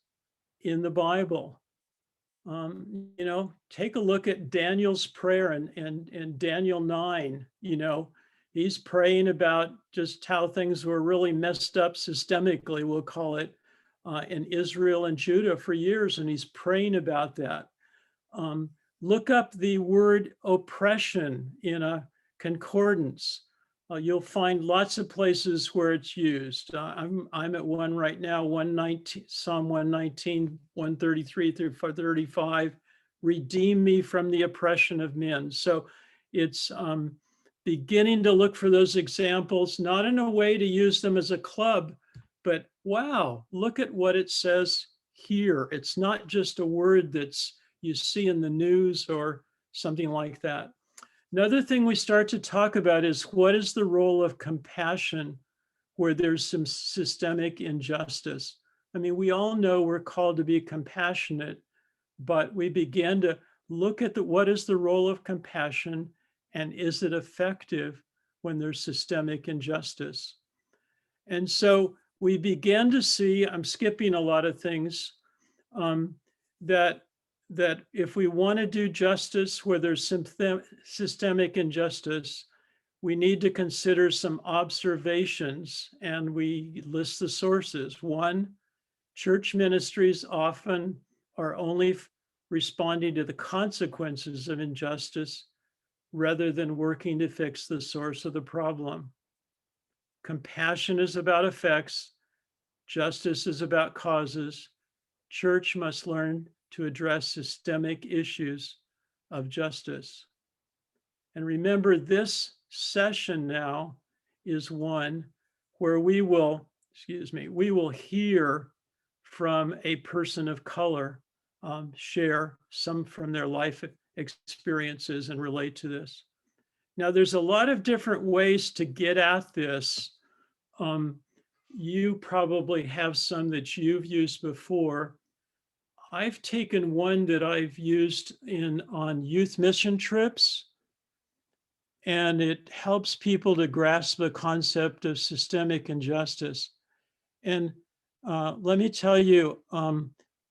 [SPEAKER 5] in the Bible. Take a look at Daniel's prayer in Daniel 9. He's praying about just how things were really messed up systemically, we'll call it, in Israel and Judah for years, and he's praying about that. Look up the word oppression in a concordance. You'll find lots of places where it's used. I'm at one right now, 119, Psalm 119, 133 through 35. Redeem me from the oppression of men. So it's beginning to look for those examples, not in a way to use them as a club, but wow, look at what it says here. It's not just a word that's you see in the news or something like that. Another thing we start to talk about is what is the role of compassion where there's some systemic injustice? I mean, we all know we're called to be compassionate, but we begin to look at what is the role of compassion and is it effective when there's systemic injustice? And so we began to see, I'm skipping a lot of things, that if we want to do justice where there's some systemic injustice, we need to consider some observations, and we list the sources. 1, church ministries often are only responding to the consequences of injustice rather than working to fix the source of the problem. Compassion is about effects. Justice is about causes. Church must learn to address systemic issues of justice. And remember, this session now is one where we will hear from a person of color share some from their life experiences and relate to this. Now, there's a lot of different ways to get at this. You probably have some that you've used before. I've taken one that I've used on youth mission trips, and it helps people to grasp the concept of systemic injustice. And let me tell you,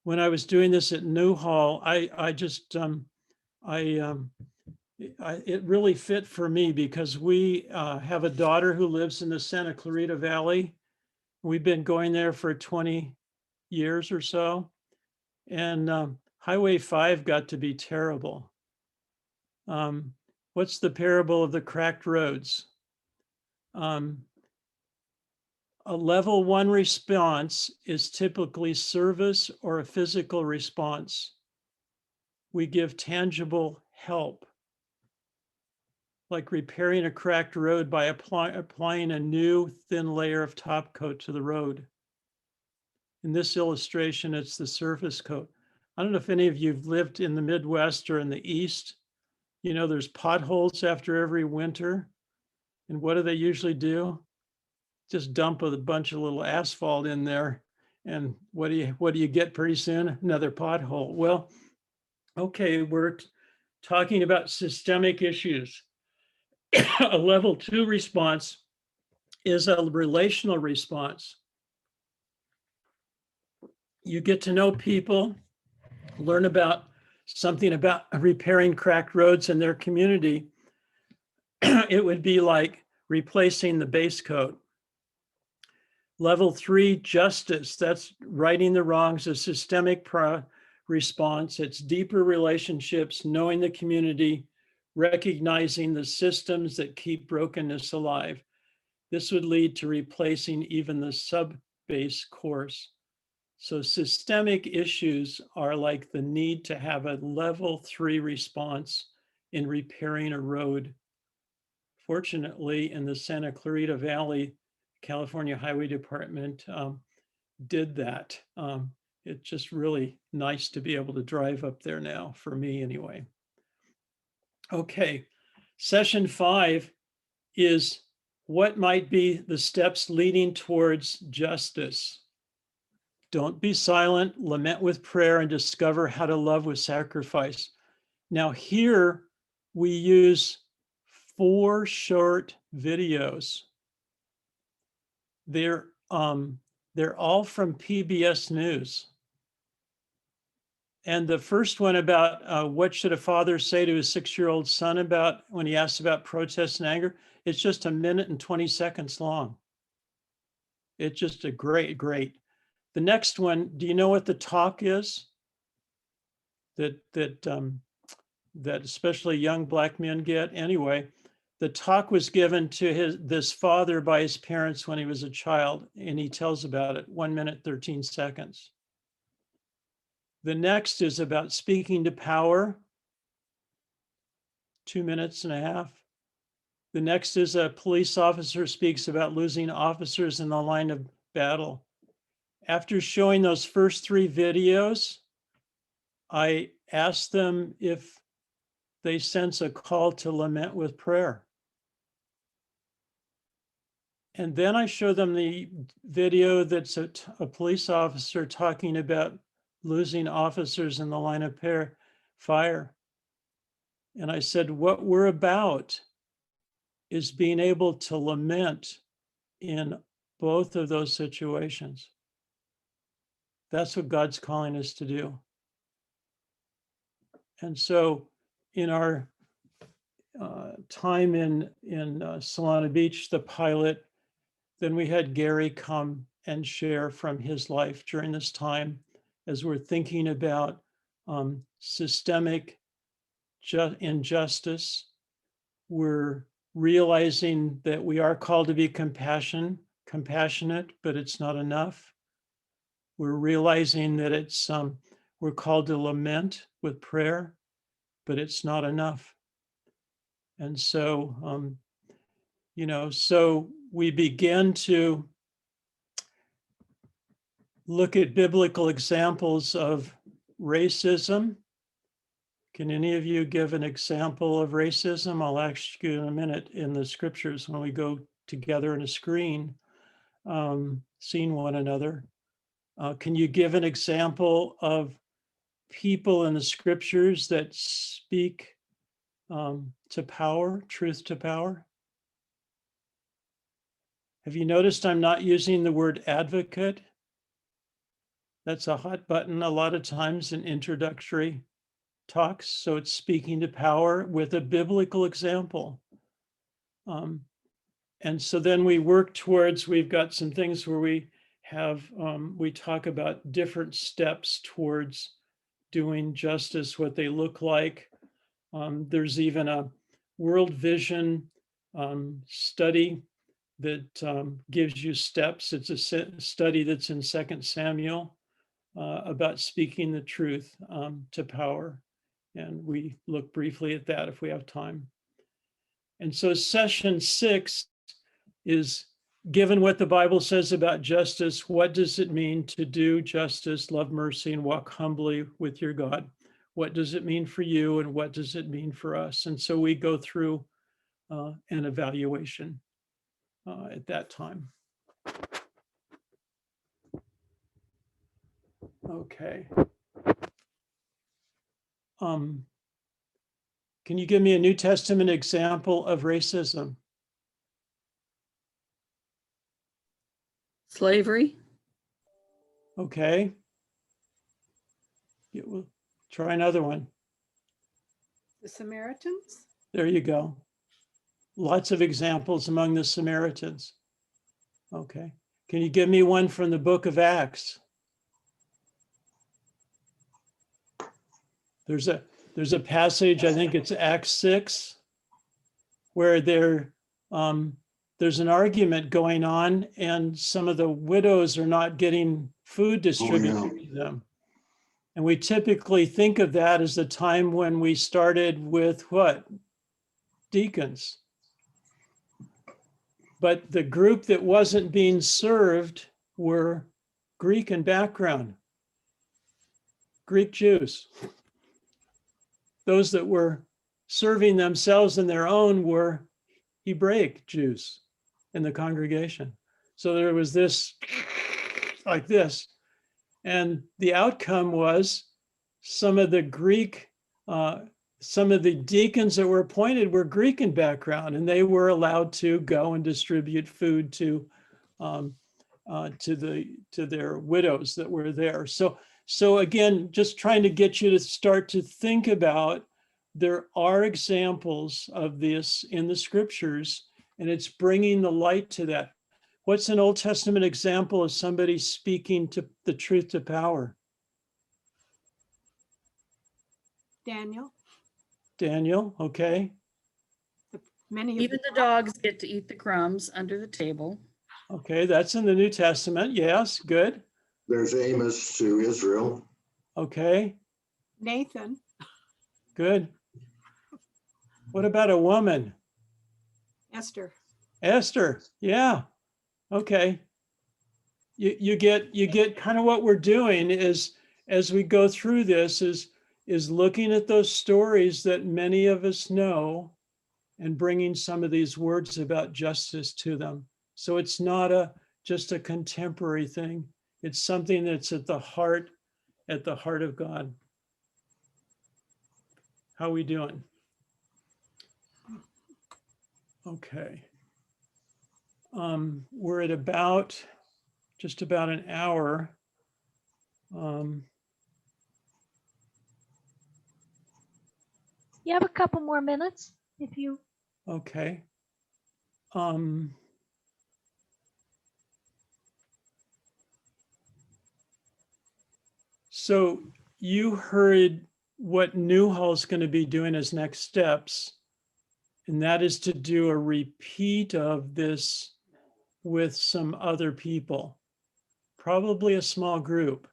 [SPEAKER 5] when I was doing this at Newhall, it really fit for me because we have a daughter who lives in the Santa Clarita Valley. We've been going there for 20 years or so. And Highway 5 got to be terrible. What's the parable of the cracked roads? A level 1 response is typically service or a physical response. We give tangible help, like repairing a cracked road by applying a new thin layer of top coat to the road. In this illustration, it's the surface coat. I don't know if any of you have lived in the Midwest or in the East. You know, there's potholes after every winter. And what do they usually do? Just dump a bunch of little asphalt in there. And what do you get pretty soon? Another pothole. Well, okay, we're talking about systemic issues. A level 2 response is a relational response. You get to know people, learn about something about repairing cracked roads in their community. It would be like replacing the base coat. Level 3, justice, that's righting the wrongs, a systemic response. It's deeper relationships, knowing the community, recognizing the systems that keep brokenness alive. This would lead to replacing even the sub-base course. So systemic issues are like the need to have a level 3 response in repairing a road. Fortunately, in the Santa Clarita Valley, California Highway Department did that. It's just really nice to be able to drive up there now, for me anyway. Okay, session 5 is what might be the steps leading towards justice. Don't be silent, lament with prayer, and discover how to love with sacrifice. Now here we use 4 short videos. They're all from PBS News. And the first one about what should a father say to his 6-year-old son about when he asks about protest and anger, it's just 1 minute and 20 seconds long. It's just a great. The next one, do you know what the talk is? That especially young Black men get? Anyway, the talk was given to this father by his parents when he was a child, and he tells about it, 1 minute, 13 seconds. The next is about speaking to power, 2.5 minutes. The next is a police officer speaks about losing officers in the line of battle. After showing those first 3 videos, I asked them if they sense a call to lament with prayer. And then I show them the video that's a police officer talking about losing officers in the line of fire. And I said, what we're about is being able to lament in both of those situations. That's what God's calling us to do. And so in our time in Solana Beach, the pilot, then we had Gary come and share from his life during this time as we're thinking about systemic injustice. We're realizing that we are called to be compassionate, but it's not enough. We're realizing that we're called to lament with prayer, but it's not enough. And so, so we begin to look at biblical examples of racism. Can any of you give an example of racism? I'll ask you in a minute in the scriptures when we go together in a screen, seeing one another. Can you give an example of people in the scriptures that speak to power, truth to power? Have you noticed I'm not using the word advocate? That's a hot button a lot of times in introductory talks. So it's speaking to power with a biblical example. And so then we work towards, we've got some things where we have, we talk about different steps towards doing justice, what they look like. There's even a world vision study that gives you steps. It's a study that's in 2 Samuel about speaking the truth to power. And we look briefly at that if we have time. And so session 6 is, given what the Bible says about justice, what does it mean to do justice, love mercy, and walk humbly with your God? What does it mean for you, and what does it mean for us? And so we go through an evaluation at that time. Okay. Can you give me a New Testament example of racism?
[SPEAKER 7] Slavery.
[SPEAKER 5] Okay. We'll try another one.
[SPEAKER 12] The Samaritans?
[SPEAKER 5] There you go. Lots of examples among the Samaritans. Okay. Can you give me one from the book of Acts? There's a passage, I think it's Acts 6, where there's an argument going on and some of the widows are not getting food distributed to them. And we typically think of that as the time when we started with what? Deacons. But the group that wasn't being served were Greek in background, Greek Jews. Those that were serving themselves and their own were Hebraic Jews in the congregation. So there was this, like this. And the outcome was some of the deacons that were appointed were Greek in background, and they were allowed to go and distribute food to their widows that were there. So again, just trying to get you to start to think about, there are examples of this in the scriptures, and it's bringing the light to that. What's an Old Testament example of somebody speaking to the truth to power?
[SPEAKER 12] Daniel.
[SPEAKER 5] Daniel, okay.
[SPEAKER 12] Many of
[SPEAKER 7] Even the dogs get to eat the crumbs under the table.
[SPEAKER 5] Okay, that's in the New Testament. Yes, good.
[SPEAKER 3] There's Amos to Israel.
[SPEAKER 5] Okay,
[SPEAKER 12] Nathan.
[SPEAKER 5] good. What about a woman?
[SPEAKER 12] Esther.
[SPEAKER 5] Esther, yeah. Okay. You get kind of what we're doing is, as we go through this, is looking at those stories that many of us know and bringing some of these words about justice to them. So it's not just a contemporary thing. It's something that's at the heart of God. How are we doing? Okay. We're at just about an hour.
[SPEAKER 1] You have a couple more minutes if you.
[SPEAKER 5] Okay. So you heard what Newhall's going to be doing as next steps, and that is to do a repeat of this with some other people, probably a small group.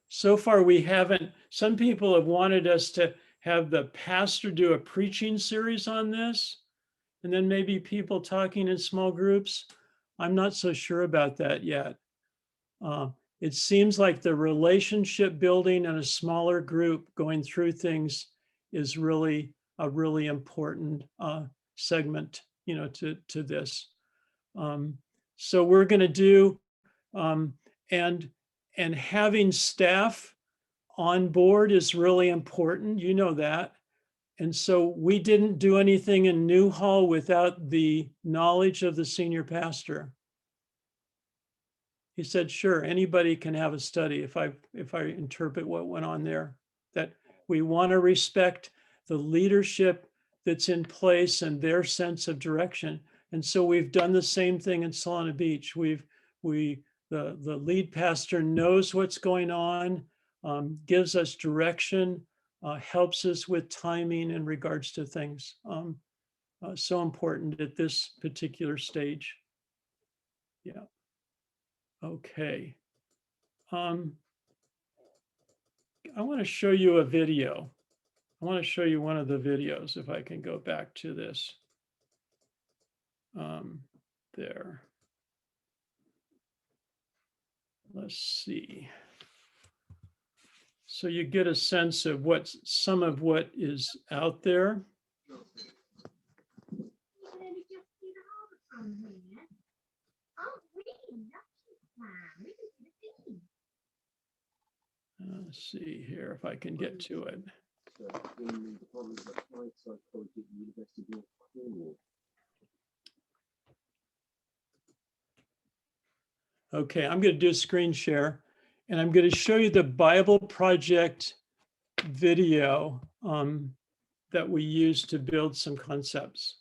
[SPEAKER 5] So far, we haven't, some people have wanted us to have the pastor do a preaching series on this, and then maybe people talking in small groups. I'm not so sure about that yet. It seems like the relationship building in a smaller group going through things is really a really important segment, to this. So we're going to do, and having staff on board is really important. You know that. And so we didn't do anything in Newhall without the knowledge of the senior pastor. He said, sure, anybody can have a study if I interpret what went on there, that we want to respect the leadership that's in place and their sense of direction. And so we've done the same thing in Solana Beach. The lead pastor knows what's going on, gives us direction, helps us with timing in regards to things. So important at this particular stage. Yeah. Okay. I want to show you a video. I want to show you one of the videos, if I can go back to this. There. Let's see. So you get a sense of some of what is out there. Let's see here if I can get to it. Okay, I'm going to do a screen share, and I'm going to show you the Bible Project video that we used to build some concepts.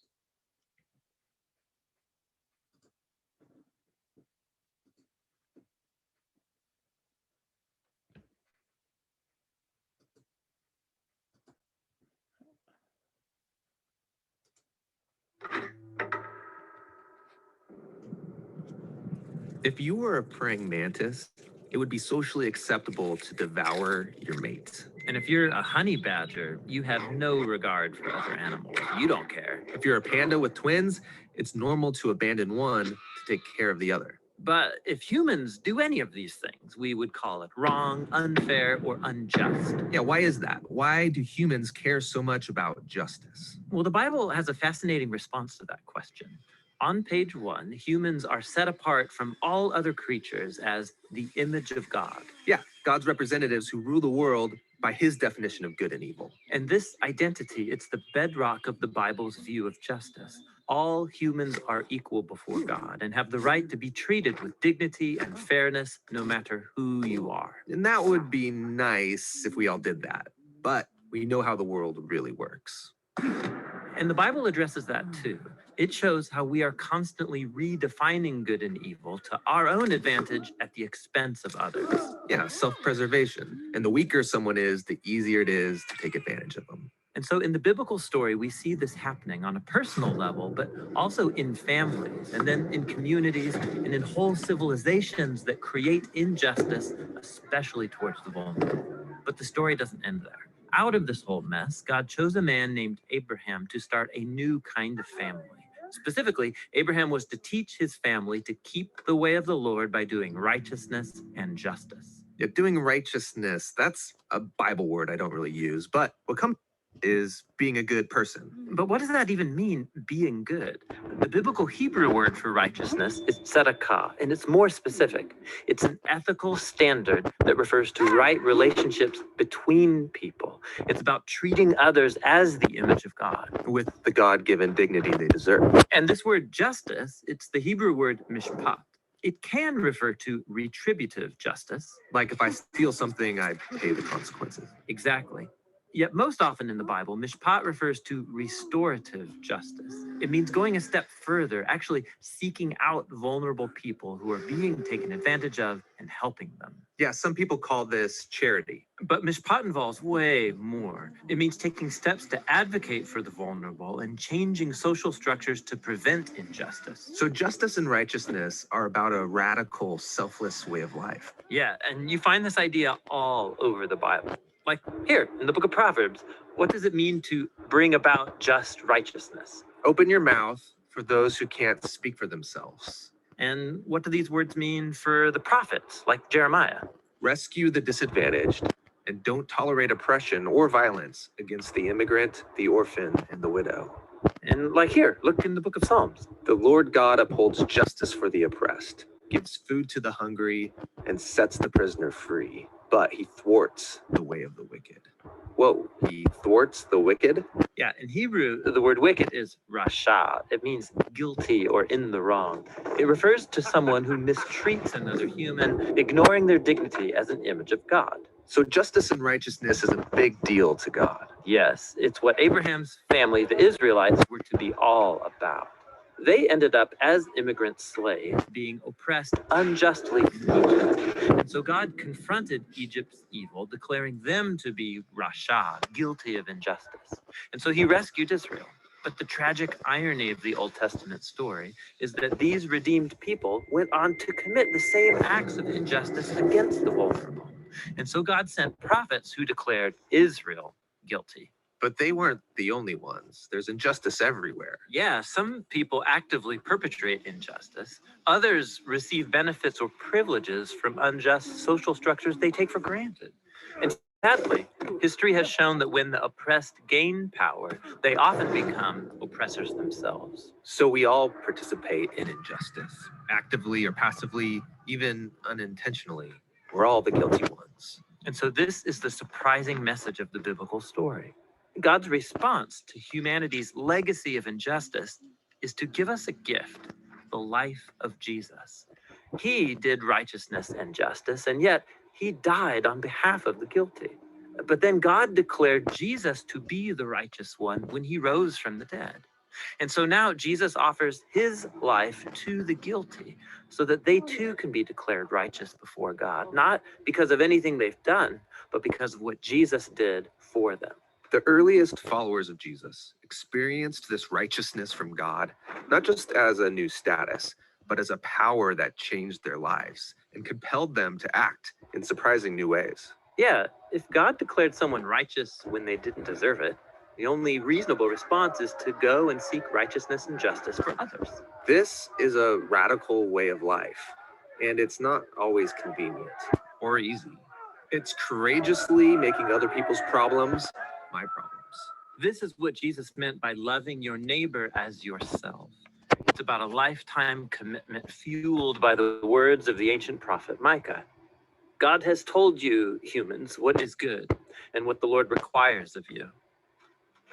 [SPEAKER 13] If you were a praying mantis, it would be socially acceptable to devour your mate.
[SPEAKER 14] And if you're a honey badger, you have no regard for other animals. You don't care.
[SPEAKER 13] If you're a panda with twins, it's normal to abandon one to take care of the other.
[SPEAKER 14] But if humans do any of these things, we would call it wrong, unfair, or unjust.
[SPEAKER 13] Yeah, why is that? Why do humans care so much about justice?
[SPEAKER 14] Well, the Bible has a fascinating response to that question. On page 1, humans are set apart from all other creatures as the image of God.
[SPEAKER 13] Yeah, God's representatives who rule the world by his definition of good and evil.
[SPEAKER 14] And this identity, it's the bedrock of the Bible's view of justice. All humans are equal before God and have the right to be treated with dignity and fairness, no matter who you are.
[SPEAKER 13] And that would be nice if we all did that. But we know how the world really works.
[SPEAKER 14] And the Bible addresses that too. It shows how we are constantly redefining good and evil to our own advantage at the expense of others.
[SPEAKER 13] Yeah, self-preservation. And the weaker someone is, the easier it is to take advantage of them.
[SPEAKER 14] And so in the biblical story, we see this happening on a personal level, but also in families, and then in communities, and in whole civilizations that create injustice, especially towards the vulnerable. But the story doesn't end there. Out of this whole mess, God chose a man named Abraham to start a new kind of family. Specifically, Abraham was to teach his family to keep the way of the Lord by doing righteousness and justice.
[SPEAKER 13] Yeah, doing righteousness, that's a Bible word I don't really use, but what comes is being a good person.
[SPEAKER 14] But what does that even mean, being good? The biblical Hebrew word for righteousness is tzedakah, and it's more specific. It's an ethical standard that refers to right relationships between people. It's about treating others as the image of God,
[SPEAKER 13] with the God-given dignity they deserve.
[SPEAKER 14] And this word justice, it's the Hebrew word mishpat. It can refer to retributive justice.
[SPEAKER 13] Like if I steal something, I pay the consequences.
[SPEAKER 14] Exactly. Yet most often in the Bible, mishpat refers to restorative justice. It means going a step further, actually seeking out vulnerable people who are being taken advantage of and helping them.
[SPEAKER 13] Yeah, some people call this charity.
[SPEAKER 14] But mishpat involves way more. It means taking steps to advocate for the vulnerable and changing social structures to prevent injustice.
[SPEAKER 13] So justice and righteousness are about a radical, selfless way of life.
[SPEAKER 14] Yeah, and you find this idea all over the Bible. Like here in the book of Proverbs, what does it mean to bring about just righteousness?
[SPEAKER 13] Open your mouth for those who can't speak for themselves.
[SPEAKER 14] And what do these words mean for the prophets, like Jeremiah?
[SPEAKER 13] Rescue the disadvantaged and don't tolerate oppression or violence against the immigrant, the orphan, and the widow.
[SPEAKER 14] And like here, look in the book of Psalms.
[SPEAKER 13] The Lord God upholds justice for the oppressed, gives food to the hungry, and sets the prisoner free. but he thwarts the way of the wicked. Whoa, he thwarts the wicked?
[SPEAKER 14] Yeah, in Hebrew, the word wicked is rasha. It means guilty or in the wrong. It refers to someone who mistreats another human, ignoring their dignity as an image of God.
[SPEAKER 13] So justice and righteousness is a big deal to God.
[SPEAKER 14] Yes, it's what Abraham's family, the Israelites, were to be all about. They ended up as immigrant slaves, being oppressed unjustly in Egypt. And so God confronted Egypt's evil, declaring them to be rasha, guilty of injustice. And so he rescued Israel. But the tragic irony of the Old Testament story is that these redeemed people went on to commit the same acts of injustice against the vulnerable. And so God sent prophets who declared Israel guilty.
[SPEAKER 13] But they weren't the only ones. There's injustice everywhere.
[SPEAKER 14] Yeah, some people actively perpetrate injustice. Others receive benefits or privileges from unjust social structures they take for granted. And sadly, history has shown that when the oppressed gain power, they often become oppressors themselves.
[SPEAKER 13] So we all participate in injustice, actively or passively, even unintentionally. We're all the guilty ones.
[SPEAKER 14] And so this is the surprising message of the biblical story. God's response to humanity's legacy of injustice is to give us a gift, the life of Jesus. He did righteousness and justice, and yet he died on behalf of the guilty. But then God declared Jesus to be the righteous one when he rose from the dead. And so now Jesus offers his life to the guilty so that they too can be declared righteous before God, not because of anything they've done, but because of what Jesus did for them.
[SPEAKER 13] The earliest followers of Jesus experienced this righteousness from God, not just as a new status, but as a power that changed their lives and compelled them to act in surprising new ways.
[SPEAKER 14] Yeah, if God declared someone righteous when they didn't deserve it, the only reasonable response is to go and seek righteousness and justice for others.
[SPEAKER 13] This is a radical way of life, and it's not always convenient or easy. It's courageously making other people's problems my problems.
[SPEAKER 14] This is what Jesus meant by loving your neighbor as yourself. It's about a lifetime commitment fueled by the words of the ancient prophet Micah. God has told you, humans, what is good, and what the Lord requires of you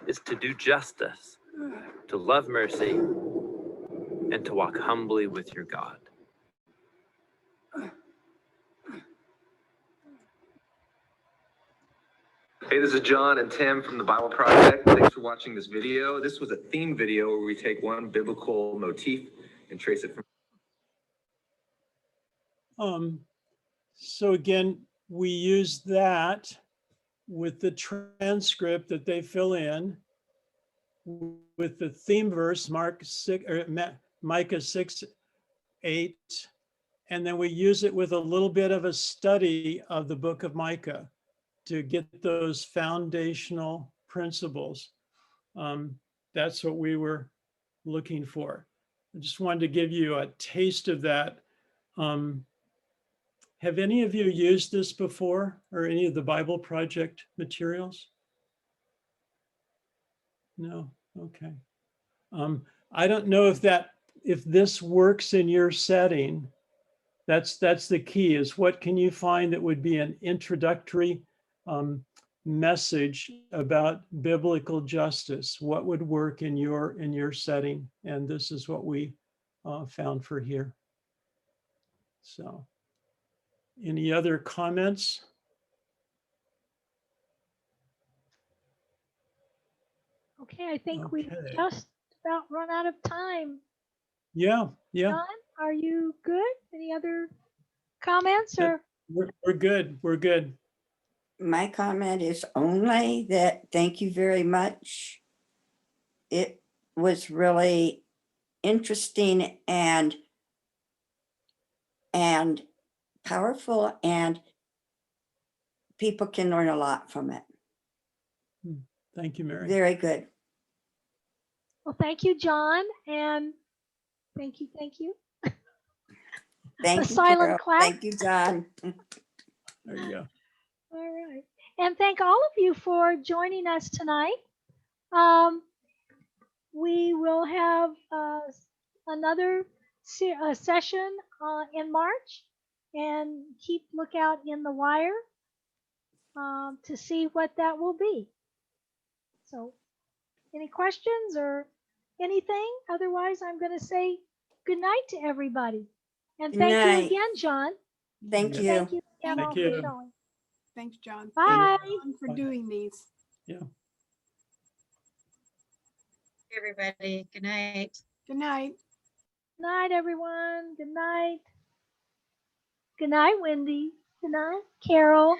[SPEAKER 14] is to do justice, to love mercy, and to walk humbly with your God.
[SPEAKER 13] Hey, this is John and Tim from the Bible Project. Thanks for watching this video. This was a theme video where we take one biblical motif and trace it from.
[SPEAKER 5] So again, we use that with the transcript that they fill in with the theme verse, Micah 6:8, and then we use it with a little bit of a study of the book of Micah to get those foundational principles. That's what we were looking for. I just wanted to give you a taste of that. Have any of you used this before, or any of the Bible Project materials? No, okay. I don't know if this works in your setting. That's the key, is what can you find that would be an introductory message about biblical justice? What would work in your setting? And this is what we found for here. So, any other comments?
[SPEAKER 1] Okay, I think we've
[SPEAKER 5] Okay.
[SPEAKER 1] just about run out of time.
[SPEAKER 5] Yeah.
[SPEAKER 1] John, are you good? Any other comments or?
[SPEAKER 5] We're good. We're good.
[SPEAKER 9] My comment is only that thank you very much. It was really interesting and powerful, and people can learn a lot from it.
[SPEAKER 5] Thank you, Mary.
[SPEAKER 9] Very good.
[SPEAKER 1] Well, thank you, John, and thank you.
[SPEAKER 9] Thank
[SPEAKER 1] A
[SPEAKER 9] you,
[SPEAKER 1] silent
[SPEAKER 9] Carol.
[SPEAKER 1] clap.
[SPEAKER 9] Thank you, John.
[SPEAKER 5] There you go.
[SPEAKER 1] All right. And thank all of you for joining us tonight. We will have another session in March, and keep lookout in the wire to see what that will be. So, any questions or anything? Otherwise, I'm going to say good night to everybody. And
[SPEAKER 9] Good
[SPEAKER 1] thank you
[SPEAKER 9] night.
[SPEAKER 1] again, John.
[SPEAKER 9] Thank
[SPEAKER 5] Yeah.
[SPEAKER 9] you.
[SPEAKER 1] Thank you again
[SPEAKER 5] Thank
[SPEAKER 1] all for
[SPEAKER 5] you.
[SPEAKER 1] showing.
[SPEAKER 12] Thanks, John.
[SPEAKER 1] Bye.
[SPEAKER 12] Thank you, John, for
[SPEAKER 5] Bye.
[SPEAKER 12] doing these.
[SPEAKER 5] Yeah.
[SPEAKER 2] Everybody, good night.
[SPEAKER 12] Good night.
[SPEAKER 1] Good night, everyone. Good night. Good night, Wendy. Good night, Carol.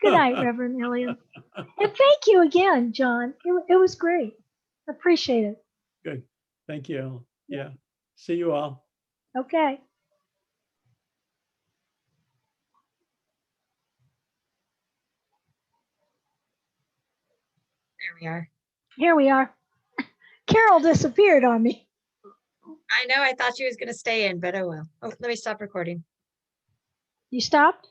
[SPEAKER 1] Good night, Reverend Illian. And thank you again, John. It was great. Appreciate it.
[SPEAKER 5] Good. Thank you. Yeah. See you all.
[SPEAKER 1] Okay.
[SPEAKER 2] There we are.
[SPEAKER 1] Here we are. Carol disappeared on me.
[SPEAKER 2] I know, I thought she was going to stay in, but oh well. Oh, let me stop recording.
[SPEAKER 1] You stopped?